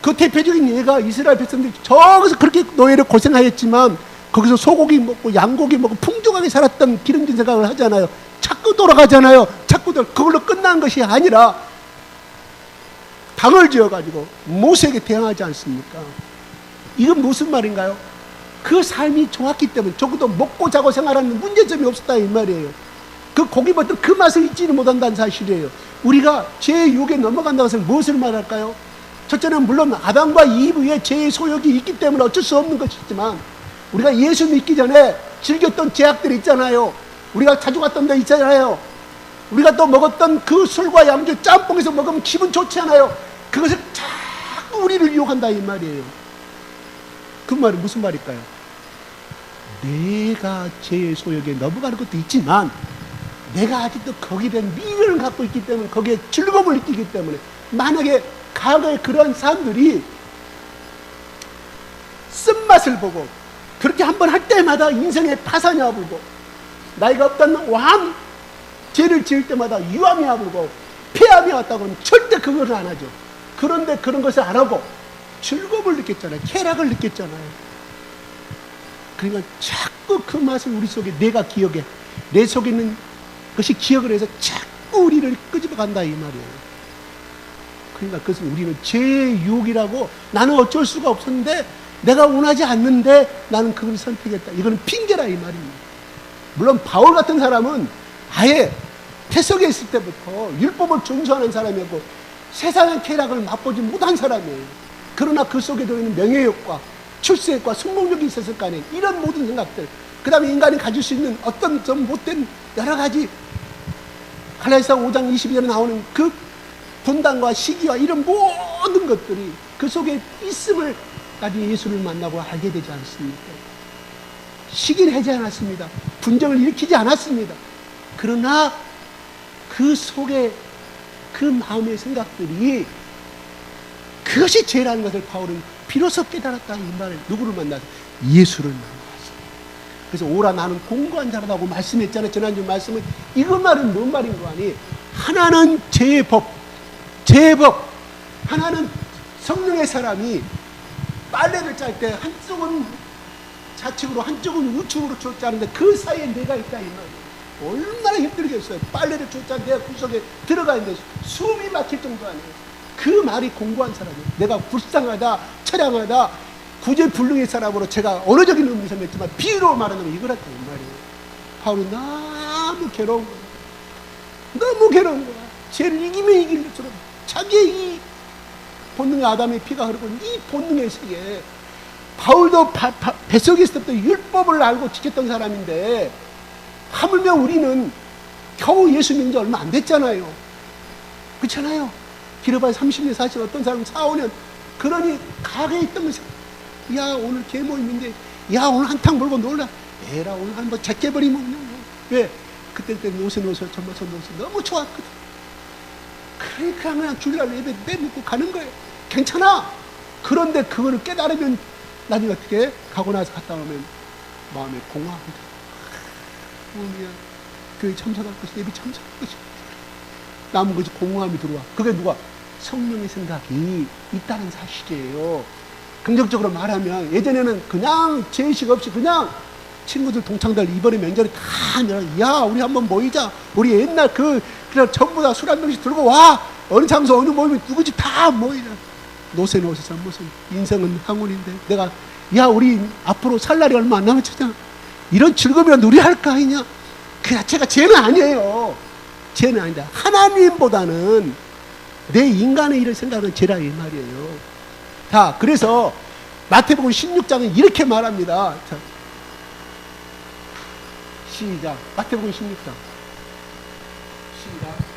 그 대표적인 예가 이스라엘 백성들이 저기서 그렇게 노예를 고생하였지만 거기서 소고기 먹고 양고기 먹고 풍족하게 살았던 기름진 생각을 하잖아요. 자꾸 돌아가잖아요. 자꾸 그걸로 끝난 것이 아니라 당을 지어가지고 모세에게 대항하지 않습니까? 이건 무슨 말인가요? 그 삶이 좋았기 때문에 적어도 먹고 자고 생활하는 문제점이 없었다 이 말이에요. 그 고기부터 그 맛을 잊지는 못한다는 사실이에요. 우리가 죄의 유혹에 넘어간다는 것은 무엇을 말할까요? 첫째는 물론 아담과 이브의 죄의 소욕이 있기 때문에 어쩔 수 없는 것이지만 우리가 예수 믿기 전에 즐겼던 죄악들이 있잖아요. 우리가 자주 갔던 데 있잖아요. 우리가 또 먹었던 그 술과 양주 짬뽕에서 먹으면 기분 좋지 않아요. 그것을 자꾸 우리를 유혹한다 이 말이에요. 그 말은 무슨 말일까요? 내가 죄의 소욕에 넘어가는 것도 있지만 내가 아직도 거기에 대한 미련을 갖고 있기 때문에 거기에 즐거움을 느끼기 때문에 만약에 과거에 그런 사람들이 쓴맛을 보고 그렇게 한번 할 때마다 인생의 파산이 와불고 나이가 없던 왕 죄를 지을 때마다 유함이 와불고 폐암이 왔다고 하면 절대 그거를 안 하죠. 그런데 그런 것을 안 하고 즐거움을 느꼈잖아요. 쾌락을 느꼈잖아요. 그러니까 자꾸 그 맛을 우리 속에 내가 기억해. 내 속에 있는 것이 기억을 해서 자꾸 우리를 끄집어 간다 이 말이에요. 그러니까 그것은 우리는 죄의 유혹이라고 나는 어쩔 수가 없었는데 내가 원하지 않는데 나는 그걸 선택했다. 이거는 핑계라 이 말입니다. 물론 바울 같은 사람은 아예 태석에 있을 때부터 율법을 준수하는 사람이었고 세상의 쾌락을 맛보지 못한 사람이에요. 그러나 그 속에 들어있는 명예욕과 출세욕과 성공욕이 있었을 거 아니에요. 이런 모든 생각들, 그 다음에 인간이 가질 수 있는 어떤 좀 못된 여러 가지 갈라디아서 5장 22절에 나오는 그 분단과 시기와 이런 모든 것들이 그 속에 있음을 나중에 예수를 만나고 알게 되지 않습니까? 시기를 하지 않았습니다. 분쟁을 일으키지 않았습니다. 그러나 그 속에 그 마음의 생각들이 그것이 죄라는 것을 바울은 비로소 깨달았다 이 말을 누구를 만나서 예수를 만나왔습니다. 그래서 오라 나는 공고한 자라고 말씀했잖아요. 지난주 말씀은 이것 말은 뭔 말인 거 아니? 하나는 죄의 법, 하나는 성령의 사람이 빨래를 짤 때 한쪽은 좌측으로 한쪽은 우측으로 짜는데 그 사이에 내가 있다 이 말이에요. 얼마나 힘들겠어요. 빨래를 쫓아 내가 구석에 들어가 있는데 숨이 막힐 정도 아니에요. 그 말이 공고한 사람이에요. 내가 불쌍하다, 처량하다, 구제불능의 사람으로 제가 언어적인 의미에서 맺지만 비유로 말하는 이거라고 이 말이에요. 바울이 너무 괴로운 거야. 너무 괴로운 거야. 죄를 이기면 이길 것처럼 자기의 이 본능의 아담의 피가 흐르고 이 본능의 세계. 바울도 뱃속에 있을 때부터 율법을 알고 지켰던 사람인데 하물며 우리는 겨우 예수 믿은 지 얼마 안 됐잖아요. 그렇잖아요. 길어봐야 30년, 40년, 어떤 사람은 4, 5년. 그러니 가게에 있던 것이 야 오늘 개모임인데 야 오늘 한탕 몰고 놀라. 에라 오늘 한번 제껴버리면 그냥 왜? 그때 노세 전마서 노세 너무 좋았거든. 그러니까 그냥 주일날 예배 내묻고 가는 거예요. 괜찮아. 그런데 그거를 깨달으면 나중에 어떻게 해? 가고 나서 갔다 오면 마음에 공허합니다. 오늘 교회 참석할 것이 예배 참석할 것이 남은 것이 공허함이 들어와. 그게 누가? 성령의 생각이 있다는 사실이에요. 긍정적으로 말하면 예전에는 그냥 제의식 없이 그냥 친구들 동창들 이번에 명절에 다 하면 야 우리 한번 모이자. 우리 옛날 그냥 전부 다 술 한 병씩 들고 와. 어느 장소 어느 모임에 누구지 다 모이자. 노세 무슨 인생은 항운인데 내가 야 우리 앞으로 살 날이 얼마 안 남았잖아. 이런 즐거움이라 누리할까 하냐. 그 자체가 죄는 아니에요. 죄는 아니다. 하나님보다는 내 인간의 일을 생각하는 죄라 이 말이에요. 자, 그래서 마태복음 16장은 이렇게 말합니다. 자, 시작. 마태복음 16장. 시작.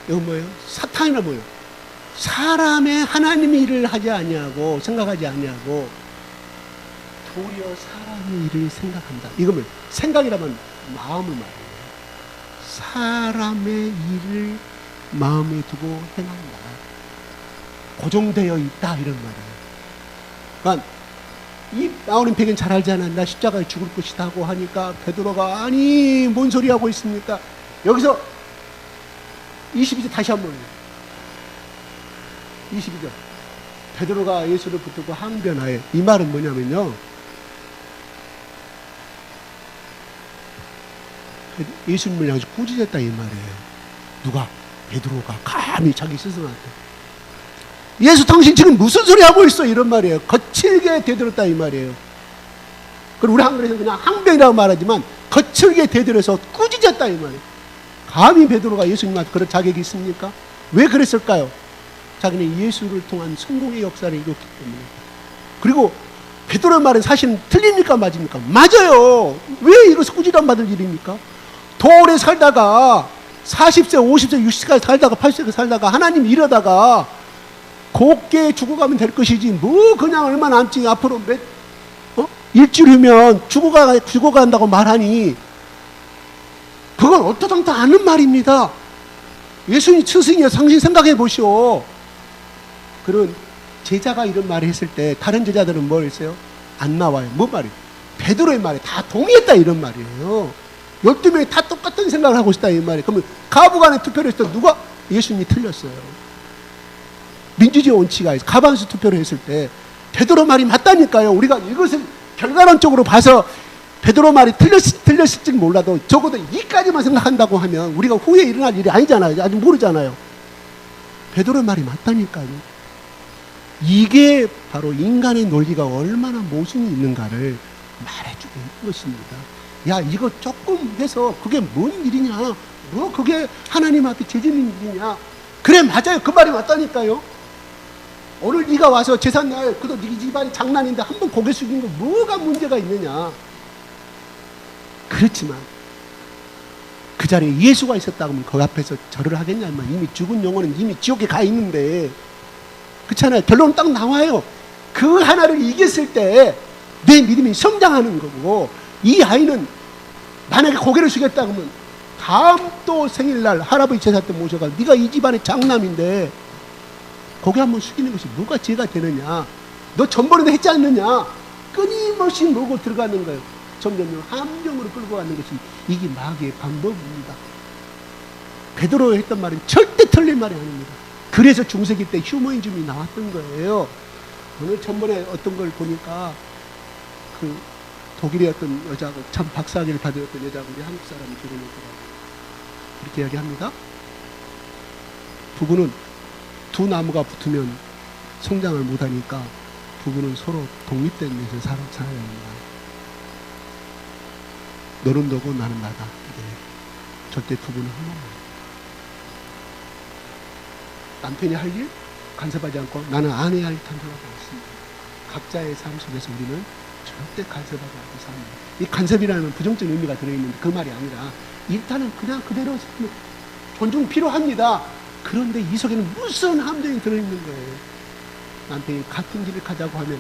이건 뭐예요? 사탄이나 뭐예요? 사람의 하나님의 일을 하지 아니하고 생각하지 아니하고 도리어 사람의 일을 생각한다. 이거 뭐예요? 생각이라면 마음을 말해요. 사람의 일을 마음에 두고 행한다. 고정되어 있다 이런 말이에요. 그러니까 이 나오는 백은 잘 알잖아. 나 십자가에 죽을 것이다 하고 하니까 베드로가 아니 뭔 소리 하고 있습니까? 여기서 22절 다시 한번 22절 베드로가 예수를 붙들고 항변하여. 이 말은 뭐냐면요, 예수님을 향해서 꾸짖었다 이 말이에요. 누가? 베드로가 감히 자기 스승한테 예수 당신 지금 무슨 소리 하고 있어 이런 말이에요. 거칠게 대들었다 이 말이에요. 그리고 우리 한글에서는 그냥 항변이라고 말하지만 거칠게 대들어서 꾸짖었다 이 말이에요. 감히 베드로가 예수님한테 그런 자격이 있습니까? 왜 그랬을까요? 자기는 예수를 통한 성공의 역사를 이뤘기 때문에. 그리고 베드로의 말은 사실 틀립니까 맞습니까? 맞아요. 왜 이것을 꾸지람 받을 일입니까? 더 오래 살다가 40세, 50세, 60세까지 살다가 80세까지 살다가 하나님 이러다가 곱게 죽어가면 될 것이지 뭐 그냥 얼마 남지 앞으로 일주일 후면 죽어간다고 말하니 그건 어떠당도 않은 말입니다. 예수님 스승이요. 당신 생각해 보시오. 그런 제자가 이런 말을 했을 때 다른 제자들은 뭘 했어요? 안 나와요. 뭔 말이에요? 베드로의 말에 다 동의했다 이런 말이에요. 12명이 다 똑같은 생각을 하고 있다 이 말이에요. 그러면 가부간에 투표를 했을 때 누가? 예수님이 틀렸어요. 민주주의 원칙가 있어요. 가반수 투표를 했을 때 베드로 말이 맞다니까요. 우리가 이것을 결과론적으로 봐서 베드로 말이 틀렸을지 몰라도 적어도 이까지만 생각한다고 하면 우리가 후에 일어날 일이 아니잖아요. 아직 모르잖아요. 베드로 말이 맞다니까요. 이게 바로 인간의 논리가 얼마나 모순이 있는가를 말해주고 있는 것입니다. 야 이거 조금 해서 그게 뭔 일이냐, 뭐 그게 하나님 앞에 죄짓는 일이냐. 그래 맞아요. 그 말이 맞다니까요. 오늘 네가 와서 제삿날 그도 네 집안이 장난인데 한번 고개 숙인 거 뭐가 문제가 있느냐. 그렇지만 그 자리에 예수가 있었다고 하면 그 앞에서 절을 하겠냐면 이미 죽은 영혼은 이미 지옥에 가 있는데, 그렇잖아요. 결론은 딱 나와요. 그 하나를 이겼을 때 내 믿음이 성장하는 거고, 이 아이는 만약에 고개를 숙였다고 하면 다음 또 생일날 할아버지 제사 때 모셔가 네가 이 집안의 장남인데 고개 한번 숙이는 것이 뭐가 죄가 되느냐, 너 전번에도 했지 않느냐, 끊임없이 물고 들어가는 거예요. 점점 함정으로 끌고 가는 것이 이게 마귀의 방법입니다. 베드로가 했던 말은 절대 틀린 말이 아닙니다. 그래서 중세기 때 휴머니즘이 나왔던 거예요. 오늘 전번에 어떤 걸 보니까 그 독일의 어떤 여자하고 참 박사학위를 받았던 여자하고 우리 한국 사람이 결혼했더라고요. 이렇게 이야기합니다. 부부는 두 나무가 붙으면 성장을 못하니까 부부는 서로 독립된 데서 살아야 합니다. 너는 너고 나는 나다. 절대 부부는 한 몸이에요. 남편이 할 일 간섭하지 않고 나는 아내의 일 탄탄하고 있습니다. 각자의 삶 속에서 우리는 절대 간섭하지 않고 삽니다. 이 간섭이라는 부정적인 의미가 들어있는데 그 말이 아니라 일단은 그냥 그대로 존중 필요합니다. 그런데 이 속에는 무슨 함정이 들어있는 거예요. 남편이 같은 길을 가자고 하면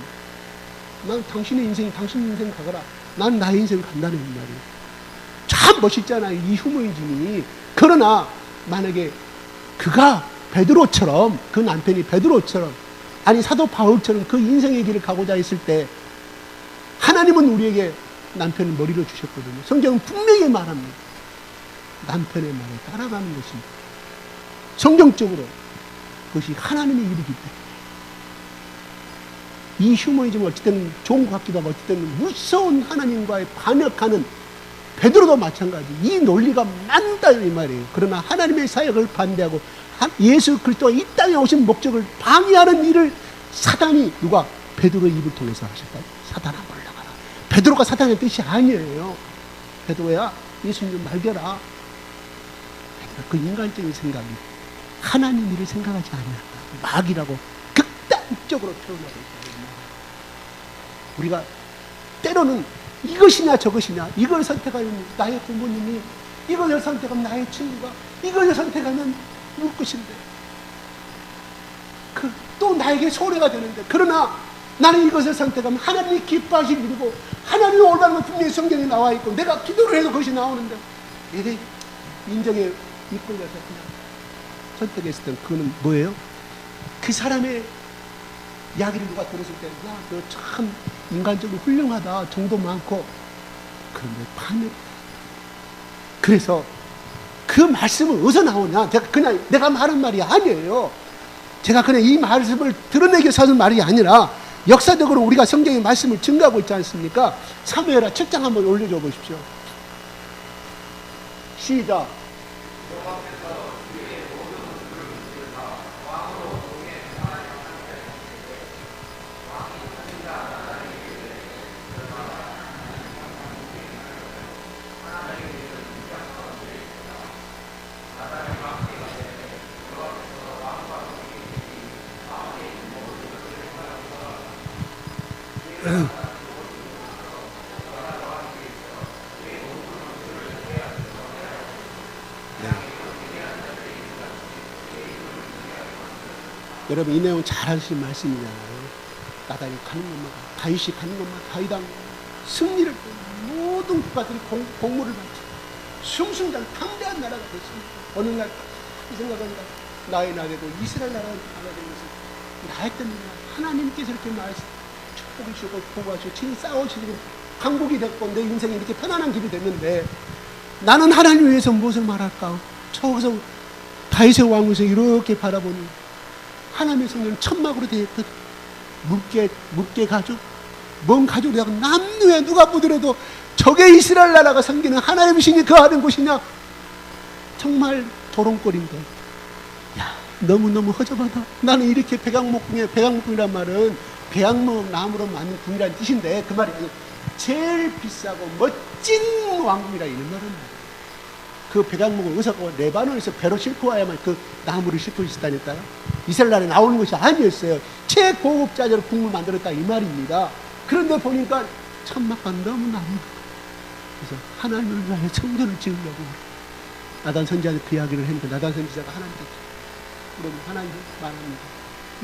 난 당신의 인생 당신 인생 가거라. 난 나의 인생 간다는 말이에요. 참 멋있잖아요. 이 휴머니즘이. 그러나 만약에 그가 베드로처럼, 그 남편이 베드로처럼, 아니 사도 바울처럼 그 인생의 길을 가고자 했을 때 하나님은 우리에게 남편을 머리로 주셨거든요. 성경은 분명히 말합니다. 남편의 말에 따라가는 것입니다. 성경적으로 그것이 하나님의 일이기 때문에. 이 휴머니즘은 어쨌든 좋은 것 같기도 하고 어쨌든 무서운 하나님과의 반역하는 베드로도 마찬가지. 이 논리가 맞다 이 말이에요. 그러나 하나님의 사역을 반대하고 예수 그리스도가 이 땅에 오신 목적을 방해하는 일을 사단이 누가 베드로의 입을 통해서 하셨다. 사단아 물러가라. 베드로가 사단의 뜻이 아니에요. 베드로야 예수님 좀 말겨라. 그 인간적인 생각이 하나님 일을 생각하지 않는다. 마귀라고 극단적으로 표현하고 있다. 우리가 때로는 이것이냐 저것이냐 이걸 선택하면 나의 부모님이, 이걸 선택하면 나의 친구가, 이걸 선택하면 누구 것인데 또 나에게 손해가 되는데, 그러나 나는 이것을 선택하면 하나님이 기뻐하실 일이고 하나님이 올바른 건 분명히 성경에 나와 있고 내가 기도를 해도 그것이 나오는데 이게 인정에 이끌려서 그냥 선택했을 때 그거는 뭐예요? 그 사람의 이야기를 누가 들었을 때 야, 너 참 인간적으로 훌륭하다, 정도 많고, 그런데 반역. 그래서 그 말씀은 어디서 나오냐? 그냥 내가 말한 말이 아니에요. 제가 그냥 이 말씀을 드러내기 위해서 하는 말이 아니라 역사적으로 우리가 성경의 말씀을 증거하고 있지 않습니까? 사무엘하 7장 한번 올려줘 보십시오. 시작. 여러분 이 내용 잘 하신 말씀이잖아요. 나단이 가는 것마다, 다윗이 가는 것마다 다윗왕 승리를 모든 국가들이 공물을 받지 승승장 강대한 나라가 됐습니다. 어느 날 이 생각합니다. 나의 나라도 이스라엘 나라가 되는 것은 나의 때문에 하나님께서 이렇게 축복해 주시고 보호하시고 친히 싸우시고 항복이 됐고 내 인생이 이렇게 편안한 길이 됐는데 나는 하나님 위해서 무엇을 말할까? 저기서 다윗의 왕에서 이렇게 바라보니 하나님의 성전은 천막으로 되어 있거든. 묻게 가죽, 먼 가죽으로 하고 남루에 누가 보더라도 저게 이스라엘 나라가 섬기는 하나님의 신이 거하는 곳이냐? 정말 도롱골인데, 야, 너무너무 허접하다. 나는 이렇게 백악목궁이란 말은 배양목 나무로 만든 궁이라는 뜻인데 그 말이 아니라 제일 비싸고 멋진 왕궁이라 이런 말은 그 백악목을 의사가 레바논에서 배로 싣고 와야만 그 나무를 싣고 있었다니까요. 이스라엘 나라에 나오는 것이 아니었어요. 최고급 자재로 궁을 만들었다 이 말입니다. 그런데 보니까 천막과 너무 나무. 그래서 하나님을 위하여 성전을 지으려고 나단 선지자한테 그 이야기를 했는데 나단 선지자가 하나님께 그러면 하나님 말합니다.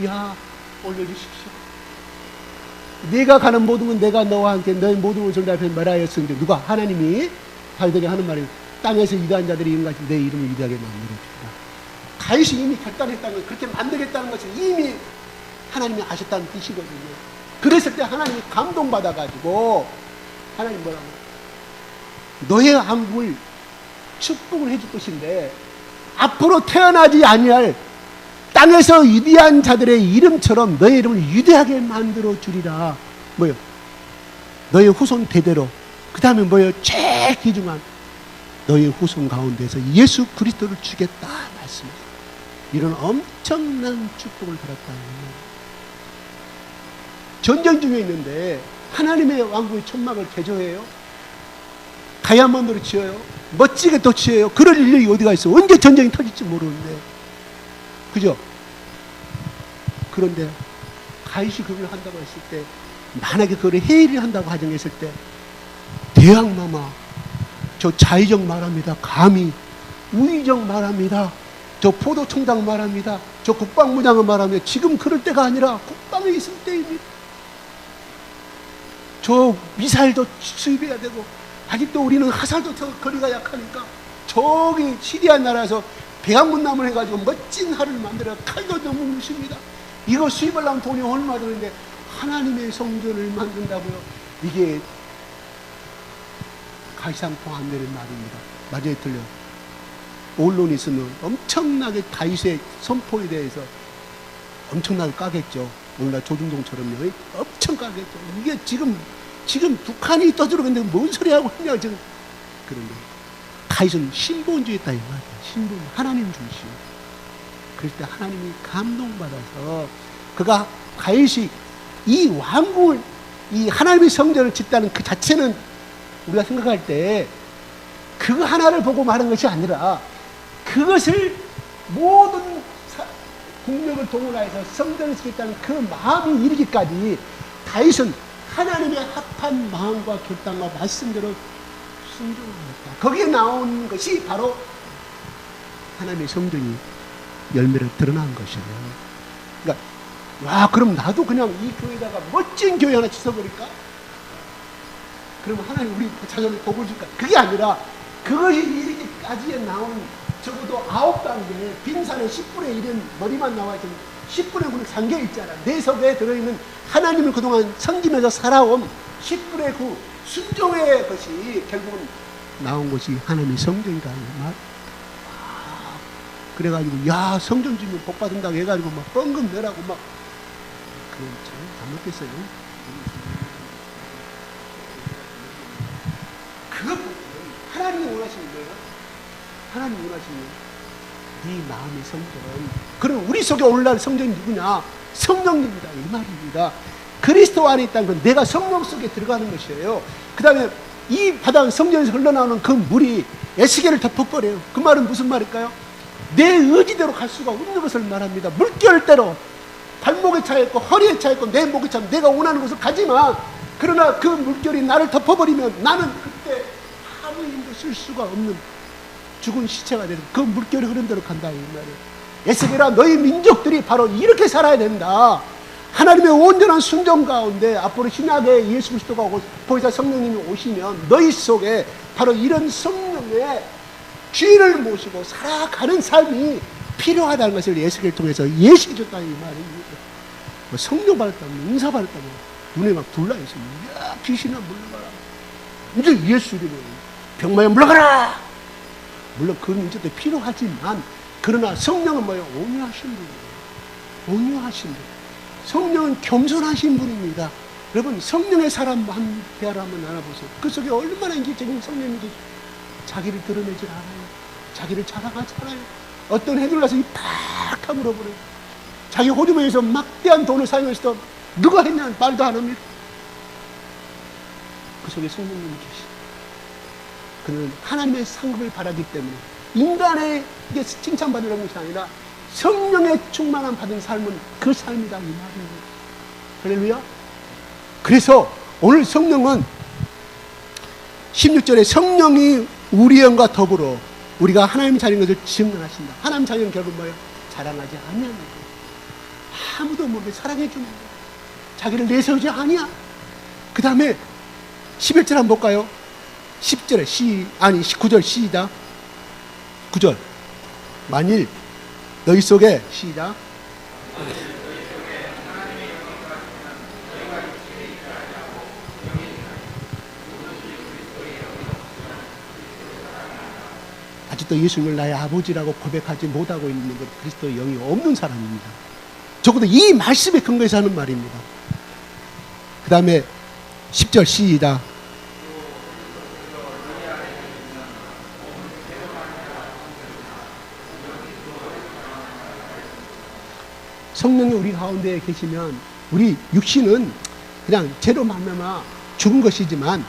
야, 올려주십시오. 네가 가는 모든 건 내가 너와 함께 너의 모든 것을 앞에 말하였으니 누가? 하나님이 다윗에게 하는 말이 땅에서 위대한 자들이 이름같이 내 이름을 위대하게 만들어주리라. 다윗이 이미 결단했다는 것, 그렇게 만들겠다는 것을 이미 하나님이 아셨다는 뜻이거든요. 그랬을 때 하나님이 감동받아가지고 하나님 뭐라고? 너의 왕국을 축복을 해줄 것인데 앞으로 태어나지 아니할 땅에서 위대한 자들의 이름처럼 너의 이름을 위대하게 만들어 주리라. 뭐요? 너의 후손 대대로. 그 다음에 뭐요? 제일 귀중한 너의 후손 가운데서 예수 그리스도를 주겠다 말씀입니다. 이런 엄청난 축복을 받았다. 전쟁 중에 있는데 하나님의 왕국의 천막을 개조해요. 다이아몬드로 지어요. 멋지게 또 지어요. 그럴 인력이 어디가 있어? 언제 전쟁이 터질지 모르는데, 그죠? 그런데 가이시 그걸 한다고 했을 때, 만약에 그걸 해일을 한다고 가정했을 때, 대왕마마 저 자의적 말합니다. 감히 우의적 말합니다. 저 포도총장 말합니다. 저 국방부장은 말합니다. 지금 그럴 때가 아니라 국방에 있을 때입니다. 저 미사일도 수입해야 되고, 아직도 우리는 화살도 더 거리가 약하니까 저기 시리아 나라에서 배양문남을 해가지고 멋진 활을 만들어 칼도 너무 무십니다. 이거 수입하려면 돈이 얼마 드는데 하나님의 성전을 만든다고요? 이게 가시상통 안 되는 말입니다. 맞아요, 틀려? 언론에서는 엄청나게 다윗의 선포에 대해서 엄청나게 까겠죠. 오늘날 조중동처럼요. 엄청 까겠죠. 이게 지금 북한이 떠들어오는데 뭔 소리 하고 있냐 지금. 그런데 다윗은 신본주의였다 이 말이에요. 신본, 하나님 중심. 그럴 때 하나님이 감동받아서 그가 다윗이 이 왕궁을, 이 하나님의 성전을 짓다는 그 자체는 우리가 생각할 때 그거 하나를 보고 말한 것이 아니라 그것을 모든 국력을 동원해서 성전을 짓겠다는 그 마음이 이르기까지 다윗은 하나님의 합한 마음과 결단과 말씀대로 순종하였다. 거기에 나온 것이 바로 하나님의 성전이 열매를 드러난 것이에요. 그러니까 와, 그럼 나도 그냥 이 교회에다가 멋진 교회 하나 짓어버릴까? 그러면 하나님 우리 자녀를 복을 줄까? 그게 아니라 그것이 이르기까지에 나온 적어도 9단계, 빈산의 10분의 1은 머리만 나와 있는 10분의 9는 잠겨 있잖아. 내 속에 들어있는 하나님을 그동안 섬기면서 살아온 10분의 9 순종의 것이 결국은 나온 것이 하나님의 성전이라는 말. 그래가지고 야, 성전 지면 복 받는다고 해가지고 막 뻥금 내라고 막, 그건 참 잘못됐어요. 그것 하나님이 원하시는 거예요. 하나님이 원하시는 네 마음의 성전. 그럼 우리 속에 오늘날 성전이 누구냐? 성령입니다. 이 말입니다. 그리스도 안에 있다는 건 내가 성령 속에 들어가는 것이에요. 그 다음에 이 바닥 성전에서 흘러나오는 그 물이 에스겔을 덮어버려요. 그 말은 무슨 말일까요? 내 의지대로 갈 수가 없는 것을 말합니다. 물결대로 발목에 차있고 허리에 차있고 내 목에 차면 내가 원하는 곳을 가지만, 그러나 그 물결이 나를 덮어버리면 나는 그때 아무 힘도 쓸 수가 없는 죽은 시체가 되는, 그 물결이 흐른 대로 간다 이 말이에요. 에스겔아, 너희 민족들이 바로 이렇게 살아야 된다. 하나님의 온전한 순종 가운데 앞으로 신약에 예수 그리스도가 오고 보혜사 성령님이 오시면 너희 속에 바로 이런 성령의 주인을 모시고 살아가는 삶이 필요하다는 것을 에스겔을 통해서 예시해 줬다 이 말입니다. 뭐 성령 받았다면, 은사 받았다면 눈에 막 둘러있어. 야, 귀신아 물러가라. 이제 예수 이름으로 병마에 물러가라. 물론 그건 이제도 필요하지만, 그러나 성령은 뭐예요? 온유하신 분이에요. 온유하신 분. 성령은 겸손하신 분입니다. 여러분, 성령의 사람 한 대화를 한번 나눠보세요. 그 속에 얼마나 인기적인 성령인지. 자기를 드러내질 않아요. 자기를 자랑하지 않아요. 어떤 해들 가서 팍 물어버려요. 자기 호주머니에서 막대한 돈을 사용해서도 누가 했냐는 말도 안 합니다. 그 속에 성령님이 계시죠. 그는 하나님의 상급을 바라기 때문에 인간에게 칭찬받으려는 것이 아니라 성령의 충만함 받은 삶은 그 삶이다 이 말이에요. 할렐루야. 그래서 오늘 성령은 16절에 성령이 우리 영과 더불어 우리가 하나님 자녀인 것을 증언하신다. 하나님 자녀는 결국 뭐예요? 자랑하지 아니하는 거예요. 아무도 모르게 사랑해 주는 거예요. 자기를 내세우지 아니야. 그 다음에 11절 한번 볼까요? 10절에 19절 시작. 9절. 만일 너희 속에 시작. 아직도 예수님을 나의 아버지라고 고백하지 못하고 있는 것, 그리스도의 영이 없는 사람입니다. 적어도 이 말씀에 근거해서 하는 말입니다. 그 다음에 10절 시작. 성령이 우리 가운데 계시면 우리 육신은 그냥 죄로 말미암아 죽은 것이지만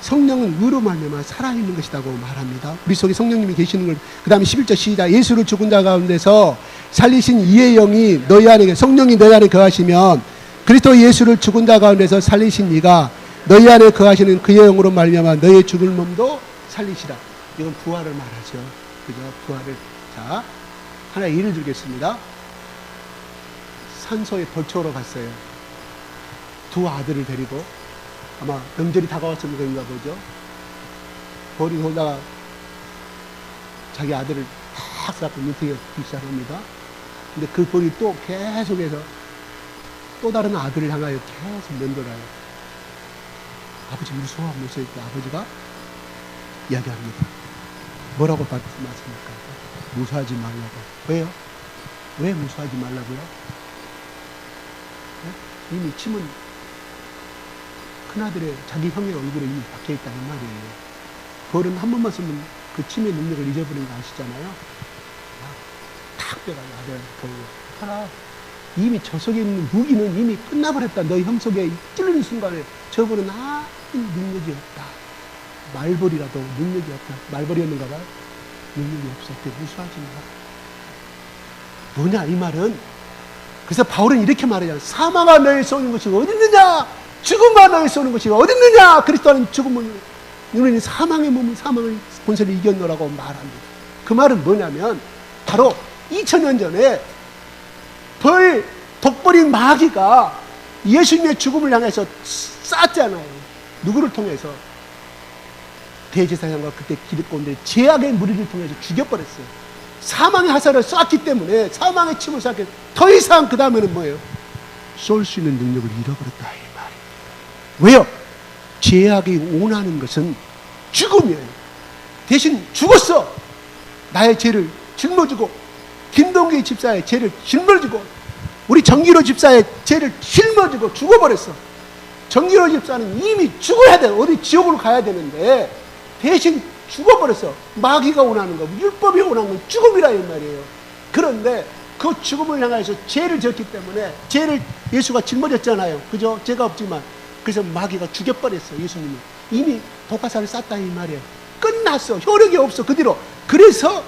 성령은 의로 말미암아 살아있는 것이라고 말합니다. 우리 속에 성령님이 계시는 걸. 그 다음에 11절 시작. 예수를 죽은 자 가운데서 살리신 이의 영이 너희 안에, 성령이 너희 안에 거하시면 그리스도 예수를 죽은 자 가운데서 살리신 이가 너희 안에 거하시는 그의 영으로 말미암아 너희의 죽을 몸도 살리시라. 이건 부활을 말하죠. 그죠? 부활을. 자, 하나의 예를 들겠습니다. 산소에 벌초로 갔어요. 두 아들을 데리고, 아마 명절이 다가왔을 건가 보죠. 벌이 돌다가 자기 아들을 탁 쌓고 눈탱이에 붙기 시작합니다. 근데 그 벌이 또 계속해서 또 다른 아들을 향하여 계속 맴돌아요. 아버지 무서워, 무서워. 아버지가 이야기합니다. 뭐라고 말씀하십니까? 무서워하지 말라고. 왜요? 왜 무서워하지 말라고요? 네? 이미 침은 큰아들의 자기 형의 얼굴에 이미 박혀있다는 말이에요. 벌은 한 번만 쓰면 그 침의 능력을 잊어버리는 거 아시잖아요. 탁 빼가지고 아들한테 벌고 하나, 이미 저 속에 있는 무기는 이미 끝나버렸다. 너희 형 속에 찔리는 순간에 저거는 아무 능력이 없다. 말벌이라도 능력이 없다. 말벌이었는가 봐요. 능력이 없었대. 무수하지 마. 뭐냐 이 말은. 그래서 바울은 이렇게 말하잖아. 사망아 너희 쏘는 것이 어디 있느냐. 죽음아 너희 쏘는 것이 어디 있느냐. 그리스도는 죽음을, 너희는 사망의 몸을, 사망의 본세를 이겼노라고 말합니다. 그 말은 뭐냐면 바로 2000년 전에 독벌인 마귀가 예수님의 죽음을 향해서 쐈잖아요. 누구를 통해서? 대제사장과 그때 기득권들이 죄악의 무리를 통해서 죽여버렸어요. 사망의 화살을 쐈기 때문에, 사망의 침을 쐈기 때문에 더 이상 그 다음에는 뭐예요? 쏠 수 있는 능력을 잃어버렸다 이 말이에요. 왜요? 죄악이 원하는 것은 죽음이에요. 대신 죽었어. 나의 죄를 짊어지고, 김동기 집사의 죄를 짊어지고, 우리 정기로 집사의 죄를 짊어지고 죽어버렸어. 정기로 집사는 이미 죽어야 돼. 어디 지옥으로 가야 되는데 대신 죽어버렸어. 마귀가 원하는 거, 율법이 원하는 건 죽음이라 이 말이에요. 그런데 그 죽음을 향해서 죄를 졌기 때문에, 죄를 예수가 짊어졌잖아요. 그죠? 죄가 없지만. 그래서 마귀가 죽여버렸어. 예수님이 이미 독화살을 쐈다 이 말이에요. 끝났어. 효력이 없어. 그 뒤로. 그래서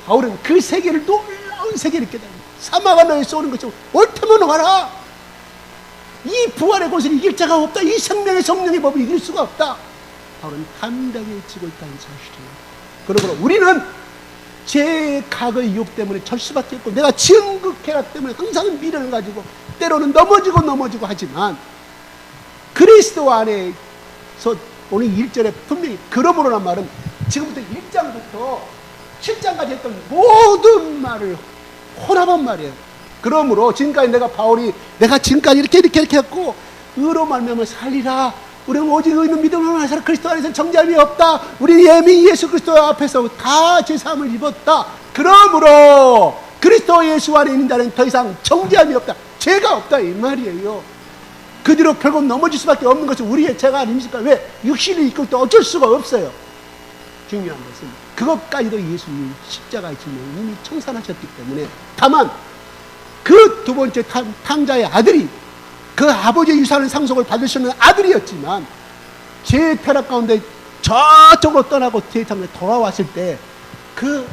바울은 그 세계를, 놀라운 세계를 깨달은, 사망아 너희 쏘는 것처럼 옳다면 와라. 이 부활의 곳을 이길 자가 없다. 이 생명의 성령의 법을 이길 수가 없다. 바울은 담대하게 지고 있다는 사실이에요. 그러므로 우리는 제 과거의 유혹 때문에 절 수밖에 없고, 내가 지은 그 계략 때문에 항상 미련을 가지고 때로는 넘어지고 하지만, 그리스도 안에서 오늘 1절에 분명히 그러므로란 말은 지금부터 1장부터 7장까지 했던 모든 말을 혼합한 말이에요. 그러므로 지금까지 내가 지금까지 이렇게 했고, 의로 말미암아 살리라. 우리는 오직 의는 믿음으로 살아. 그리스도 안에서 정죄함이 없다. 우리 예수 그리스도 앞에서 다 죄사함을 입었다. 그러므로 그리스도 예수 안에 있는 자는 더 이상 정죄함이 없다. 죄가 없다 이 말이에요. 그 뒤로 결국 넘어질 수밖에 없는 것은 우리의 죄가 아닙니까? 왜? 육신을 입고 또 어쩔 수가 없어요. 중요한 것은 그것까지도 예수님이 십자가의 짐을 이미 청산하셨기 때문에, 다만 그 두 번째 탕자의 아들이 그 아버지의 유산을 상속을 받으시는 아들이었지만, 제 태락 가운데 저쪽으로 떠나고 세상에 돌아왔을 때 그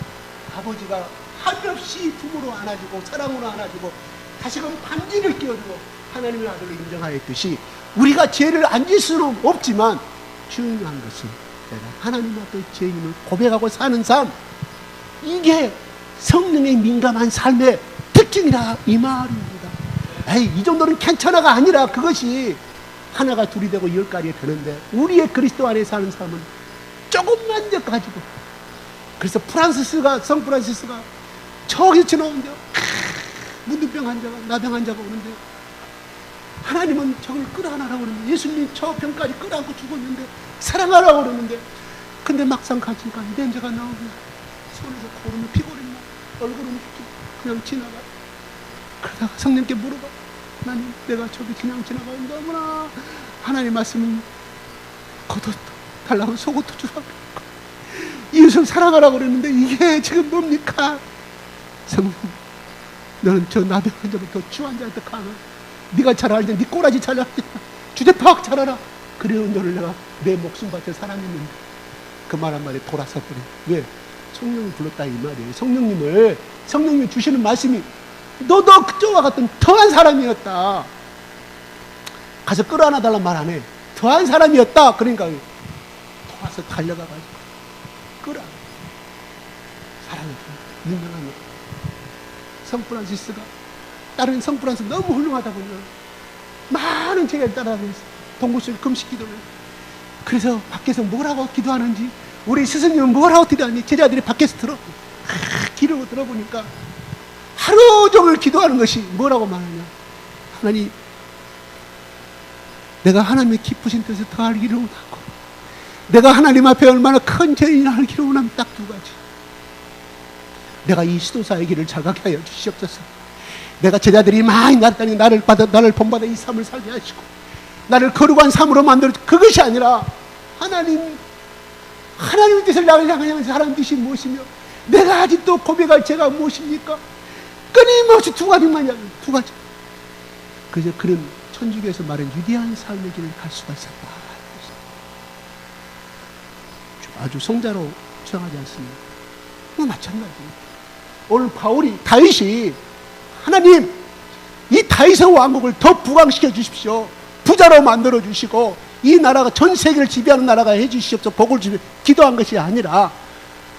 아버지가 한없이 부모로 안아주고 사랑으로 안아주고 다시금 반지를 끼워주고 하나님의 아들로 인정하였듯이, 우리가 죄를 안 질 수는 없지만 중요한 것은 내가 하나님 앞에 죄인을 고백하고 사는 삶, 이게 성령의 민감한 삶의 특징이라 이 말입니다. 에이, 이 정도는 괜찮아가 아니라 그것이 하나가 둘이 되고 열가리 되는데, 우리의 그리스도 안에 사는 삶은 조금만 더 가지고. 그래서 성 프란시스가 저기서 지나오는데요, 문둥병 환자가, 나병 환자가 오는데 하나님은 저걸 끌어안으라고 그러는데, 예수님이 저 병까지 끌어안고 죽었는데 사랑하라고 그러는데, 근데 막상 가니까 냄새가 나오고 손에서 고름이 피고름이 나, 얼굴은 그냥 지나가. 그러다가 성령께 물어봐. 하나님, 내가 저기 그냥 지나가는데 너무나 하나님 말씀은 겉옷 달라고 속옷도 주라고 이웃을 사랑하라고 그랬는데 이게 지금 뭡니까? 성령, 너는 저 나병 환자부터 주환자한테 가면 네가 잘 알잖아. 네 꼬라지 잘 알잖아. 주제 파악 잘 알아. 그래요, 너를 내가 내 목숨 바쳐 사랑했는데 그 말 한마디에 돌아서 버려. 왜? 성령을 불렀다 이 말이에요. 성령님이 주시는 말씀이 너도 그쪽과 같은 더한 사람이었다. 가서 끌어안아 달란 말 안 해. 더한 사람이었다. 그러니까 도와서 달려가가지고 끌어안아. 사랑을 유명한 거. 성 프란시스가 다른 성 프란시스 너무 훌륭하다 보니까 많은 제자를 따라다니면서 동굴 금식 기도를. 그래서 밖에서 뭐라고 기도하는지 우리 스승님은 뭐라고 기도하는지 제자들이 밖에서 기도를 들어보니까 하루 종일 기도하는 것이 뭐라고 말하냐. 하나님, 내가 하나님의 기쁘신 뜻을 더 알기를 원하고 내가 하나님 앞에 얼마나 큰 죄인을 알기를 원하면 딱 두 가지. 내가 이 시도사의 길을 잘 가게 하여 주시옵소서. 내가 제자들이 많이 나를 나를 본받아 이 삶을 살게 하시고 나를 거룩한 삶으로 만들어. 그것이 아니라 하나님의 뜻을 나를 향하는 사람 뜻이 무엇이며 내가 아직도 고백할 죄가 무엇입니까? 끊임없이 두 가지. 그래서 그는 천주교에서 말한 위대한 삶의 길을 갈 수가 있었다. 아주 성자로 주장하지 않습니다. 마찬가지입니다. 오늘 다윗이 하나님, 이 다윗의 왕국을 더 부강시켜 주십시오. 부자로 만들어 주시고 이 나라가 전 세계를 지배하는 나라가 해 주시옵소서. 복을 주십시오. 기도한 것이 아니라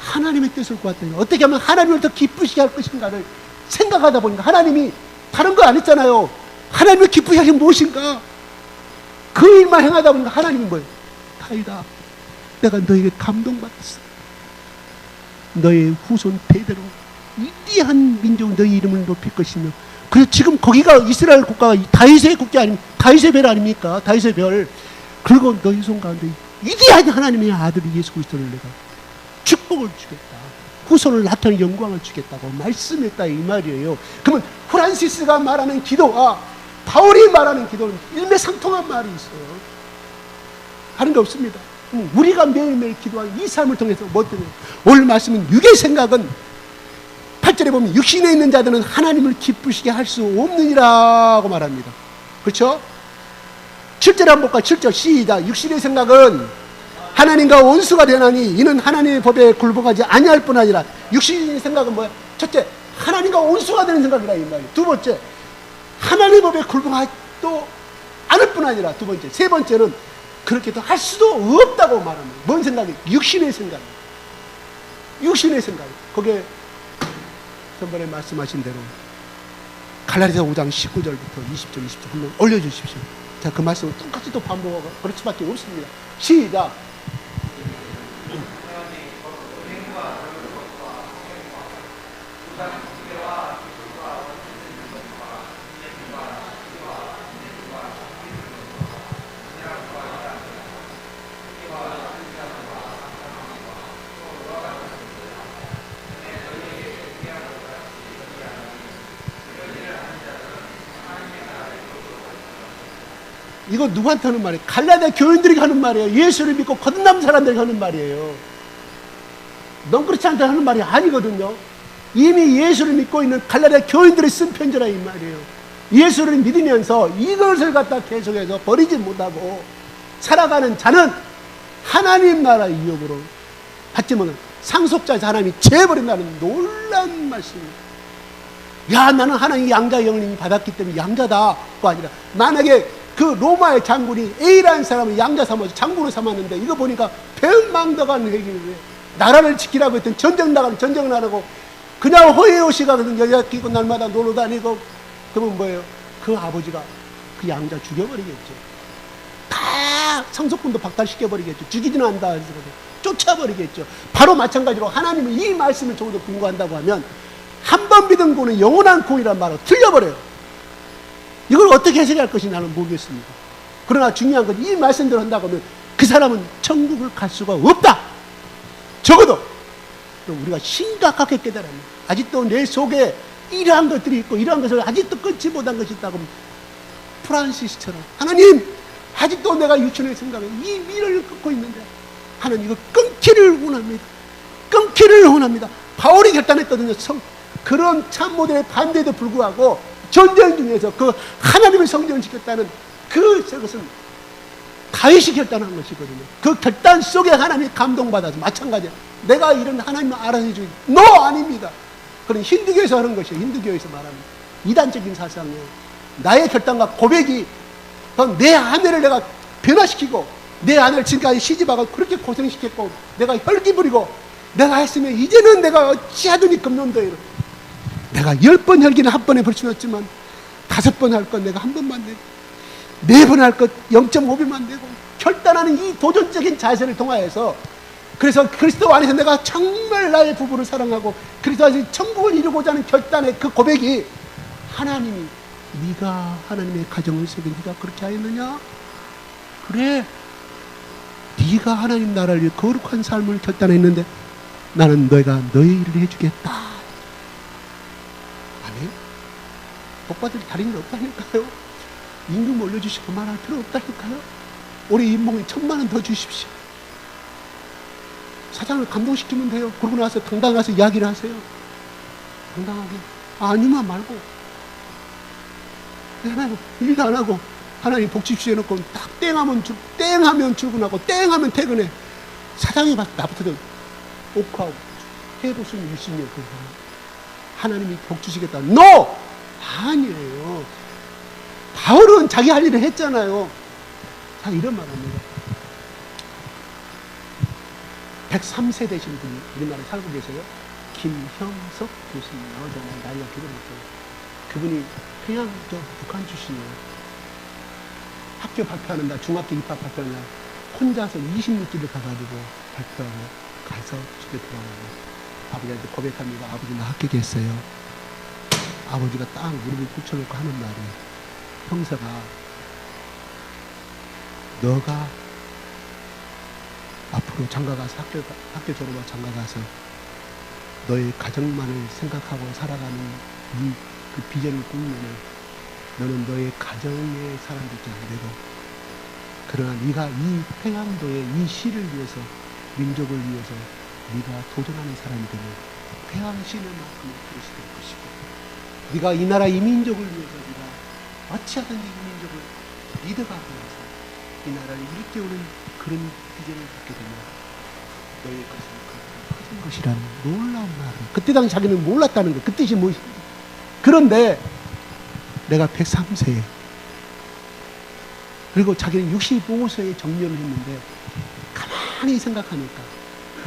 하나님의 뜻을 구했더니 어떻게 하면 하나님을 더 기쁘시게 할 것인가를 생각하다 보니까 하나님이 다른 거 안 했잖아요. 하나님을 기쁘게 하신 무엇인가? 그 일만 행하다 보니까 하나님이 뭐예요? 다윗아, 내가 너에게 감동받았어. 너의 후손 대대로 위대한 민족 너의 이름을 높일 것이며. 그래서 지금 거기가 이스라엘 국가가 다윗의 국가 아닙니까? 다윗의 별 아닙니까? 다윗의 별. 그리고 너희 손 가운데 위대한 하나님의 아들 예수 그리스도를 내가 축복을 주겠다. 후손을 나타내는 영광을 주겠다고 말씀했다 이 말이에요. 그러면 프란시스가 말하는 기도와 바울이 말하는 기도는 일맥상통한 말이 있어요. 다른 게 없습니다. 우리가 매일매일 기도하는 이 삶을 통해서 뭐 때문에 오늘 말씀은 육의 생각은 8절에 보면 육신에 있는 자들은 하나님을 기쁘시게 할 수 없느니라고 말합니다. 그렇죠? 7절 한번 볼까요? 7절 시작. 육신의 생각은 하나님과 원수가 되나니 이는 하나님의 법에 굴복하지 아니할 뿐 아니라. 육신의 생각은 뭐야? 첫째, 하나님과 원수가 되는 생각이라 이 말이에요. 두 번째, 하나님의 법에 굴복하지도 않을 뿐 아니라. 두 번째, 세 번째는 그렇게도 할 수도 없다고 말합니다. 뭔 생각이? 육신의 생각. 육신의 생각. 거기에 전번에 말씀하신 대로 갈라디아서 5장 19절부터 20절, 20절 한번 올려주십시오. 자, 그 말씀을 똑같이 또 반복하고 그럴 수밖에 없습니다. 시작. 이거 누구한테 하는 말이에요? 갈라디아 교인들이 하는 말이에요. 예수를 믿고 거듭난 사람들이 하는 말이에요. 넌 그렇지 않다 하는 말이 아니거든요. 이미 예수를 믿고 있는 갈라디아 교인들이 쓴 편지라 이 말이에요. 예수를 믿으면서 이것을 갖다 계속해서 버리지 못하고 살아가는 자는 하나님 나라 유업으로 받지 못하는 상속자 사람이 재버린다는 놀라운 말씀입니다. 야, 나는 하나님 양자 영령이 받았기 때문에 양자다가 아니라, 만약에 그 로마의 장군이 A라는 사람을 양자 삼아서 장군을 삼았는데 이거 보니까 배은망덕한 얘기를 해. 나라를 지키라고 했더니 전쟁 나가는 전쟁을 안 하고 그냥 호혜호시가 여자 끼고 날마다 놀러 다니고. 그러면 뭐예요? 그 아버지가 그 양자 죽여버리겠죠. 다 상속분도 박탈시켜버리겠죠. 죽이지는 않다 해서 쫓아버리겠죠. 바로 마찬가지로 하나님은 이 말씀을 조금 더 공부한다고 하면 한 번 믿은 구는 영원한 구이란 말로 틀려버려요. 이걸 어떻게 해석할 것이 나는 모르겠습니다. 그러나 중요한 건 이 말씀대로 한다고 하면 그 사람은 천국을 갈 수가 없다. 적어도 또 우리가 심각하게 깨달아요. 아직도 내 속에 이러한 것들이 있고 이러한 것을 아직도 끊지 못한 것이 있다고. 프란시스처럼 하나님, 아직도 내가 유치원의 생각에 이 미를 끊고 있는데 하나님 이거 끊기를 원합니다. 끊기를 원합니다. 바울이 결단했거든요. 그런 참모들의 반대에도 불구하고 전쟁 중에서 그 하나님을 성전시켰다는 그것은 다윗이 결단한 것이거든요. 그 결단 속에 하나님이 감동받아서 마찬가지야. 내가 이런 하나님을 알아서 해주기. 너 아닙니다. 그런 힌두교에서 하는 것이에요. 힌두교에서 말하는 이단적인 사상이에요. 나의 결단과 고백이 내 아내를 내가 변화시키고 내 아내를 지금까지 시집하고 그렇게 고생시켰고 내가 혈기 부리고 내가 했으면 이제는 내가 어찌하더니 금년도에 내가 10번 혈기는 한 번에 벌쳐놨지만 5번 할 건 내가 한 번만 내고 4번 할 것 0.5배만 내고 결단하는 이 도전적인 자세를 통하여서 그래서 그리스도 안에서 내가 정말 나의 부부를 사랑하고 그리스도 안에서 천국을 이루고자 하는 결단의 그 고백이 하나님이 네가 하나님의 가정을 세계 네가 그렇게 하였느냐? 그래, 네가 하나님 나라를 위해 거룩한 삶을 결단했는데 나는 너희가 너의 일을 해주겠다. 아멘. 복받을 달인이 없다니까요. 임금 올려주시고 말할 필요 없다니까요. 우리 인봉에 1,000,000원 더 주십시오. 사장을 감동시키면 돼요. 그러고 나서 당당 가서 이야기를 하세요. 당당하게. 아니면 말고. 하나님 일도 안 하고 하나님 복 주십시오 해놓고 딱 땡하면 출근하고 땡하면 퇴근해. 사장이 나부터 오크하고 해보시면 열심히 해. 하나님이 복 주시겠다. NO! 아니에요. 바울은 자기 할 일을 했잖아요. 자, 이런 말 합니다. 103세 되신 분이 우리나라에 살고 계세요. 김형석 교수님 나오잖아요. 나이가 기록했어요. 그분이 그냥 북한 출신이에요. 학교 발표하는 날, 중학교 입학 발표하는 날 혼자서 26기를 가가지고 발표하고 가서 집에 돌아오고 아버지한테 고백합니다. 아버지 나 합격했어요. 아버지가 딱 무릎을 꿇혀놓고 하는 말이 형사가 너가 앞으로 장가가서 학교 졸업하고 장가가서 너의 가정만을 생각하고 살아가는 그 비전을 꾸면은 너는 너의 가정의 사람들도 안 되고 그러나 네가 이 평양도의 이 시를 위해서 민족을 위해서 네가 도전하는 사람이 되면 평양시는만큼의 그릇이 될 것이고 네가 이 나라 이 민족을 위해서 네가 어찌하든지 이 민족을 리더가 되어서 이 나라를 일깨우는 그런 비전을 갖게 되면 너의 것은 커진 것이라는 놀라운 말을 그때 당시 자기는 몰랐다는 거예요. 그 뜻이 무엇인지. 그런데 내가 103세에 그리고 자기는 65세에 정년을 했는데 가만히 생각하니까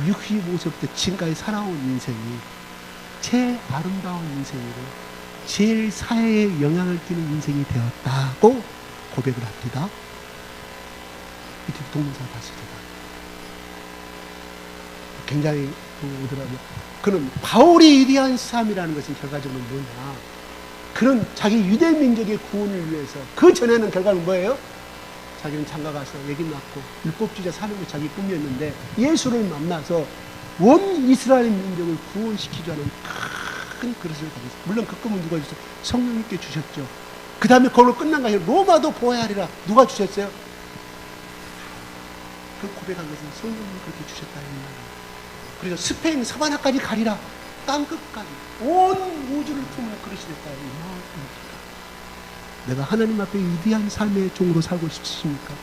65세부터 지금까지 살아온 인생이 제일 아름다운 인생이고 제일 사회에 영향을 끼는 인생이 되었다고 고백을 합니다. 이때 동문사 봤습니다. 굉장히 오더라고요. 그는 바울이 위대한 삶이라는 것은 결과적으로 뭐냐? 그런 자기 유대 민족의 구원을 위해서 그 전에는 결과는 뭐예요? 자기는 장가가서 애기 낳고 율법주의자 사는 게 자기 꿈이었는데 예수를 만나서 온 이스라엘 민족을 구원시키자는 큰 그릇을 가졌어요. 물론 그 꿈은 누가 주셨어요? 성령님께 주셨죠. 그 다음에 그걸로 끝난 거 아니라 로마도 보아야 하리라. 누가 주셨어요? 그 고백한 것은 성령님이 그렇게 주셨다는 말이에요. 그래서 스페인 사바나까지 가리라. 땅끝까지 온 우주를 품을 그릇이 됐다. 내가 하나님 앞에 위대한 삶의 종으로 살고 싶으십니까?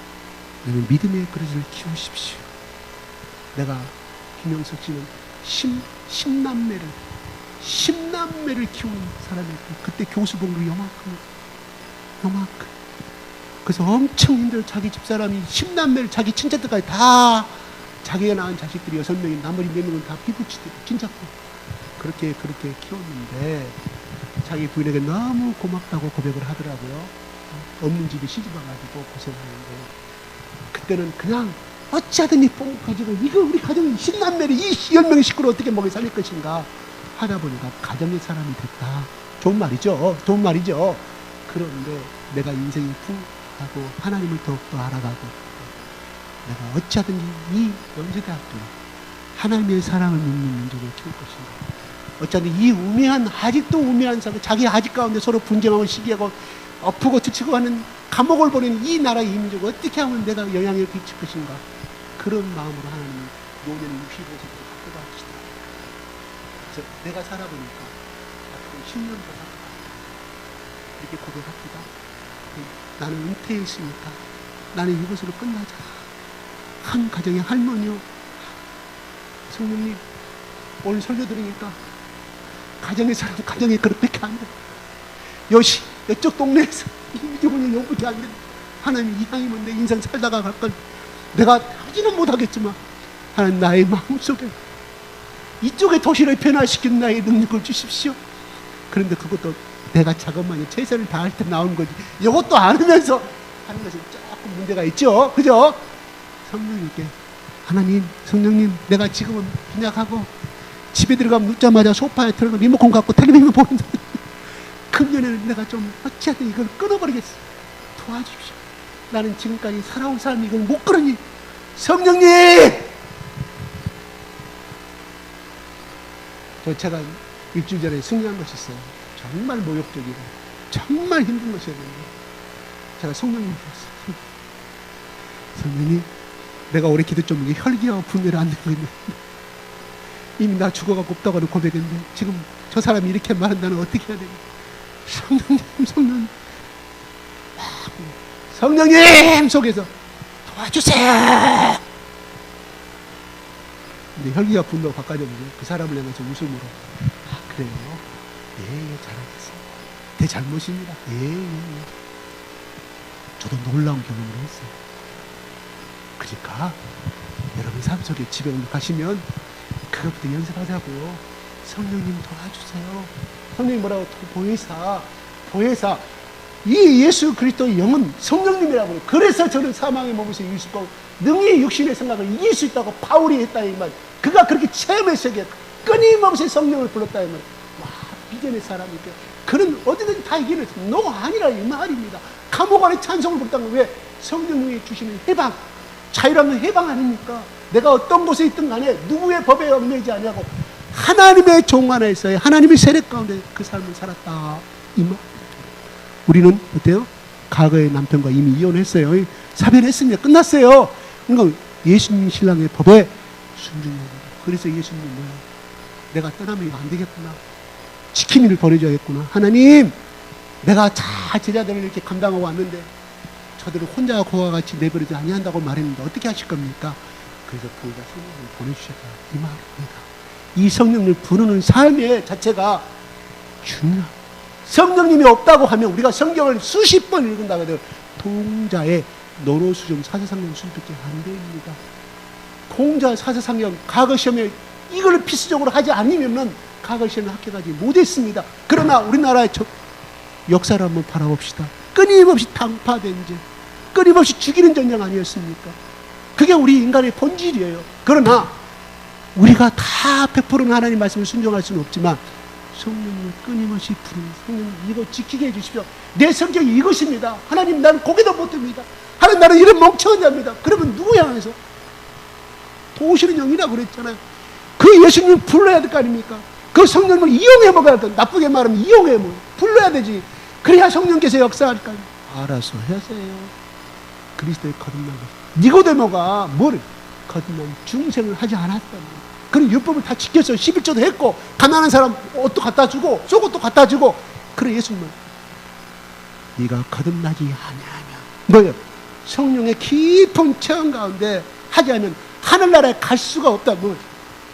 여러분 믿음의 그릇을 키우십시오. 내가 김영석 씨는 10남매를 키운 사람이었고 그때 교수 봉급이 요만큼 그래서 엄청 힘들어. 자기 집사람이 10남매를 자기 친척들까지 다 자기가 낳은 자식들이 6명이 나머지 4명은 다 피부치고 친척들 그렇게 키웠는데 자기 부인에게 너무 고맙다고 고백을 하더라고요. 없는 집에 시집 와가지고 고생하는데 그때는 그냥 어찌하든 이 뽕 가지고 이거 우리 가정이 10남매를 이 10명의 식구를 어떻게 먹여 살릴 것인가 하다 보니까 가정의 사람이 됐다. 좋은 말이죠. 그런데 내가 인생이 풍하고 하나님을 더욱더 알아가고 내가 어찌하든지 이 연세대학교 하나님의 사랑을 믿는 민족을 키울 것인가? 어차피 이 우매한, 아직도 우매한 사람, 자기 아직 가운데 서로 분쟁하고 시기하고 엎고 뒤치고 하는 감옥을 보내는 이 나라 이 민족을 어떻게 하면 내가 영향을 끼칠 것인가? 그런 마음으로 하나님이 노년 65세를 갖고 가시다. 그래서 내가 살아보니까 앞으로 10년 더 살아가 이렇게 고백합니다. 나는 은퇴했으니까 나는 이것으로 끝나자. 한 가정의 할머니요, 성령님 오늘 설교 들으니까 가정의 사람 가정에 그렇게 안 돼. 이쪽 동네에서 이분이 요구지 안 돼. 하나님 이왕이면 내 인생 살다가 갈 걸 내가 하지는 못하겠지만 하나님 나의 마음속에 이쪽의 도시를 변화시킨 나의 능력을 주십시오. 그런데 그것도 내가 자그마한 최선을 다할 때 나온 거지. 이것도 않으면서 하는 것은 조금 문제가 있죠. 그죠? 성령님께 하나님, 성령님, 내가 지금은 빈약하고 집에 들어가면 눕자마자 소파에 들어가 리모컨 갖고 텔레비전 보는데 금년에는 내가 좀 어찌하든 이걸 끊어버리겠어. 도와주십시오. 나는 지금까지 살아온 사람이 이걸 못 끊으니 성령님! 제가 일주일 전에 승리한 것이 있어요. 정말 모욕적이고 정말 힘든 것이었는데 제가 성령님 불렀어요. 성령님, 내가 올해 기도 좀 혈기와 분별이 안 되고 있는데 이미 나 죽어가고 없다고 고백했는데 지금 저 사람이 이렇게 말한다면 어떻게 해야 되냐. 성령님, 성령님 속에서 도와주세요. 근데 혈기와 분노가 바꿔졌는데 그 사람을 향해서 웃음으로 그래요? 예, 잘하겠습니다. 내 잘못입니다. 예. 저도 놀라운 경험을 했어요. 그러니까 여러분 삶 속에 집에 가시면 그것부터 연습하자고요. 성령님 도와주세요. 성령님 뭐라고? 보혜사. 이 예수 그리스도의 영은 성령님이라고 해요. 그래서 저는 사망의 몸에서 이길 수 있고 능히 육신의 생각을 이길 수 있다고 바울이 했다 이 말. 그가 그렇게 체험했어요. 끊임없이 성령을 불렀다 이 말. 와, 비전의 사람이니까 그런 어디든지 다 이기는 너 아니라 이 말입니다. 감옥 안에 찬송을 부르다는 왜? 성령님이 주시는 해방, 자유라는 해방 아닙니까? 내가 어떤 곳에 있든 간에 누구의 법에 얽매이지 아니하고 하나님의 종 안에 있어요. 하나님의 세력 가운데 그 삶을 살았다 이 말. 우리는 어때요? 과거의 남편과 이미 이혼했어요. 사별했습니다. 끝났어요. 그러니까 예수님 신랑의 법에 순종해야 된다. 그래서 예수님은 뭐야? 내가 떠나면 이거 안 되겠구나. 지킴이를 보내줘야겠구나. 하나님, 내가 다 제자들을 이렇게 감당하고 왔는데 저들을 혼자 고와 같이 내버리지 아니한다고 말했는데 어떻게 하실 겁니까? 그래서 그가 성령을 보내주셨다 이 말입니다. 이 성령을 부르는 삶의 자체가 중요합니다. 성령님이 없다고 하면 우리가 성경을 수십 번 읽는다고 해도 동자의 노노수정 사사상경 수밖에 안 됩니다. 동자 사사상경 과거 시험에 이걸 필수적으로 하지 않으면 과거 시험에 합격하지 못했습니다. 그러나 우리나라의 역사를 한번 바라봅시다. 끊임없이 당파된 죄, 끊임없이 죽이는 전쟁 아니었습니까? 그게 우리 인간의 본질이에요. 그러나 우리가 다 100% 하나님 말씀을 순종할 수는 없지만 성령님 끊임없이 부르는 성령님 이거 지키게 해주십시오. 내 성격이 이것입니다. 하나님 나는 고개도 못 듭니다. 하나님 나는 이런 멍청한 자입니다. 그러면 누구 향해서? 도우시는 영이라고 그랬잖아요. 그 예수님을 불러야 될 거 아닙니까? 그 성령을 이용해 먹어야 돼. 나쁘게 말하면 이용해 먹어. 불러야 되지. 그래야 성령께서 역사할까요? 알아서 하세요. 그리스도의 거듭난 것. 니고데모가 뭘? 거듭난 중생을 하지 않았답니다. 그런 율법을 다 지켰어요. 11조도 했고 가난한 사람 옷도 갖다 주고 속옷도 갖다 주고. 그래 예수님은 네가 거듭나지 아니하면 뭐예요? 성령의 깊은 체험 가운데 하지 않으면 하늘나라에 갈 수가 없다. 뭐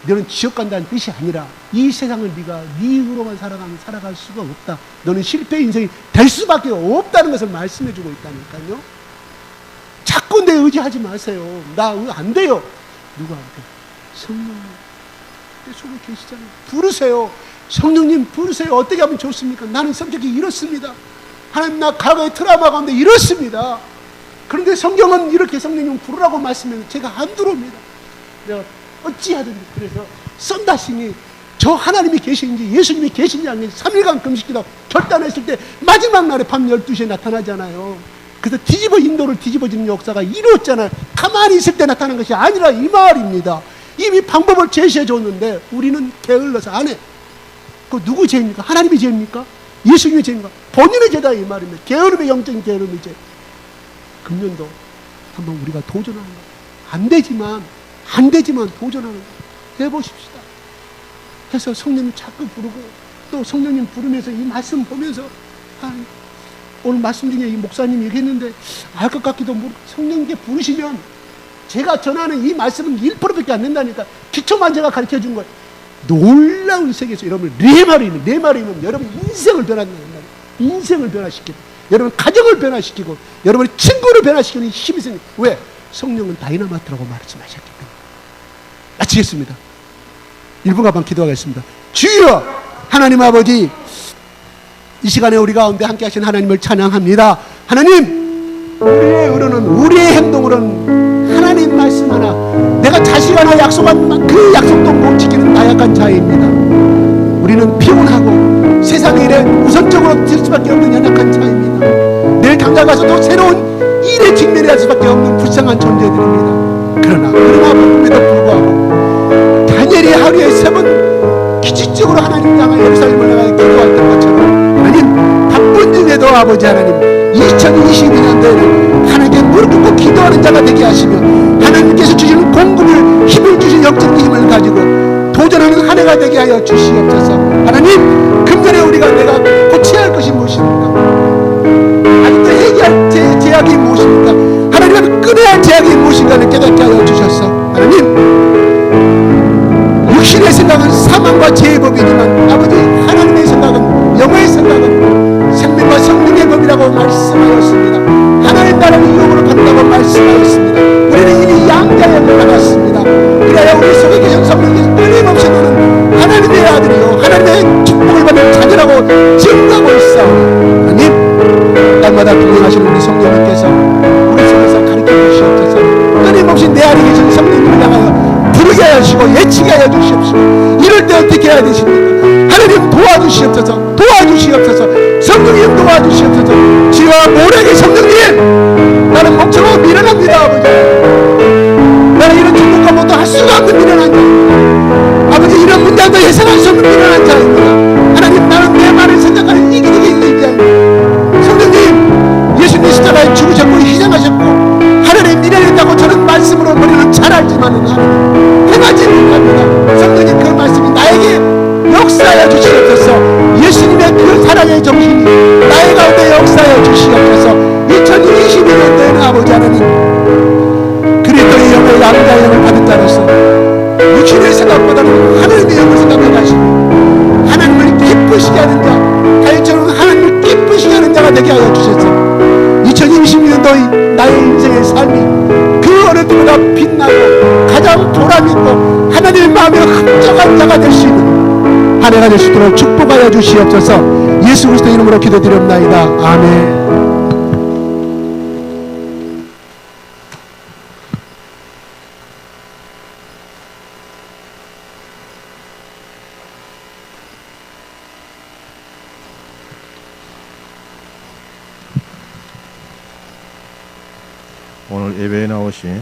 너는 지옥 간다는 뜻이 아니라 이 세상을 네가 네 힘으로만 살아갈 수가 없다. 너는 실패 인생이 될 수밖에 없다는 것을 말씀해 주고 있다니까요. 자꾸 내 의지하지 마세요. 나 안 돼요. 누구한테? 성령님 내 속에 계시잖아요. 부르세요. 성령님 부르세요. 어떻게 하면 좋습니까? 나는 성격이 이렇습니다. 하나님 나 과거의 트라우마 가운데 이렇습니다. 그런데 성경은 이렇게 성령님 부르라고 말씀해서 제가 안 들어옵니다. 내가 어찌하든지 그래서 썬다싱이 저 하나님이 계신지 예수님이 계신지 안 계신지 3일간 금식기도 결단했을 때 마지막 날에 밤 12시에 나타나잖아요. 그래서 인도를 뒤집어지는 역사가 이루어졌잖아요. 가만히 있을 때 나타난 것이 아니라 이 말입니다. 이미 방법을 제시해 줬는데 우리는 게을러서 안 해. 그 누구 죄입니까? 하나님의 죄입니까? 예수님의 죄입니까? 본인의 죄다 이 말입니다. 게으름의 영적인 게으름의 죄. 금년도 한번 우리가 도전하는 거. 안 되지만 도전하는 거 해보십시다. 해서 성령님 자꾸 부르고 또 성령님 부르면서 이 말씀 보면서 오늘 말씀 중에 이 목사님 얘기했는데 알 것 같기도 모르고 성령님께 부르시면 제가 전하는 이 말씀은 1%밖에 안 된다니까. 기초만 제가 가르쳐 준 거예요. 놀라운 세계에서 여러분 네 말이면 여러분 인생을 변화한다는 말이에요. 인생을 변화시키고 여러분 가정을 변화시키고 여러분의 친구를 변화시키는 힘이 생깁니다. 왜? 성령은 다이너마이트라고 말씀하셨기 때문에. 마치겠습니다. 1분간 반 기도하겠습니다. 주여 하나님 아버지, 이 시간에 우리 가운데 함께 하신 하나님을 찬양합니다. 하나님, 우리의 의로는 우리의 행동으로는 하나님 말씀 하나, 내가 자식 하나 약속한 그 약속도 못 지키는 나약한 자입니다. 우리는 피곤하고 세상의 일에 우선적으로 들 수밖에 없는 연약한 자입니다. 내일 당장 가서도 새로운 일에 직면해야 할 수밖에 없는 불쌍한 존재들입니다. 그러나 그럼에도 불구하고 다니엘이 하루에 3번 기적적으로 하나님 향하여 예루살렘을 향하여 기도했던 것처럼 하나님 바쁜 중에도 아버지 하나님 2022년도에는 하나님께 무릎 꿇고 기도하는 자가 되게 하시며 하나님께서 주시는 공급을 힘을 주신 영적인 힘을 가지고 도전하는 한 해가 되게 하여 주시옵소서. 하나님, 금년에 우리가 내가 고쳐야 할 것이 무엇입니까? 아직도 해결할 제약이 무엇입니까? 하나님은 끊어야 할 제약이 무엇인가를 깨닫게 하여 주셨어. 하나님, 육신의 생각은 사망과 죄의 법이지만 아버지 하나님의 생각은, 영의 생각은 생명과 성령의 법이라고 말씀하였습니다. 하나님 나라는 유혹으로 받는다고 말씀하였습니다. 우리는 이미 양자의 영을 받았습니다. 그래야 우리 속에 계신 성령께서 끊임없이 너는 하나님의 아들이요 하나님의 축복을 받는 자녀라고 증거하고 있어. 하나님, 땅마다 동행하시는 우리 성령님께서 우리 속에서 가르쳐 주시옵소서. 끊임없이 내 안에 계신 성령님을 향하여 부르게 하시고 예치게 하여 주시옵시고, 이럴 때 어떻게 해야 되십니까? 하나님 도와주시옵소서. 성령님 도와주시옵소서. 주여 모래의 성령님, 나는 멍청하고 미련합니다. 아버지, 나는 이런 중독과 못도 할 수가 없는 미련한 자입니다. 아버지, 이런 문제도 예상할 수 없는 미련한 자입니다. 하나님, 나는 내 말을 생각하는 이기적인 인자입니다. 성령님, 예수님 십자가에 죽으셨고 희생하셨고 하나님 미련했다고 저는 말씀으로 머리는 잘 알지만은 하나님 행하지 못합니다. 성령님, 그 말씀이 나에게 역사하여 주시옵소서. 예수님의 그 사랑의 정신이 나의 가운데 역사하여 주시옵소서. 2022년도에는 아버지 하나님, 그리스도의 영의 양자의 영을 받은 자로서 육신의 생각보다는 하나님의 영을 생각해 가시고 하나님을 기쁘시게 하는 자, 다윗처럼 하나님을 기쁘시게 하는 자가 되게 하여 주셔서 2022년도의 나의 인생의 삶이 그 어느 때보다 빛나고 가장 보람있고 하나님의 마음에 합작한 자가 될 수 있는 한 해가 될 수 있도록 축복하여 주시옵소서. 예수 그리스도 이름으로 기도드립나이다. 아멘. 오늘 예배에 나오신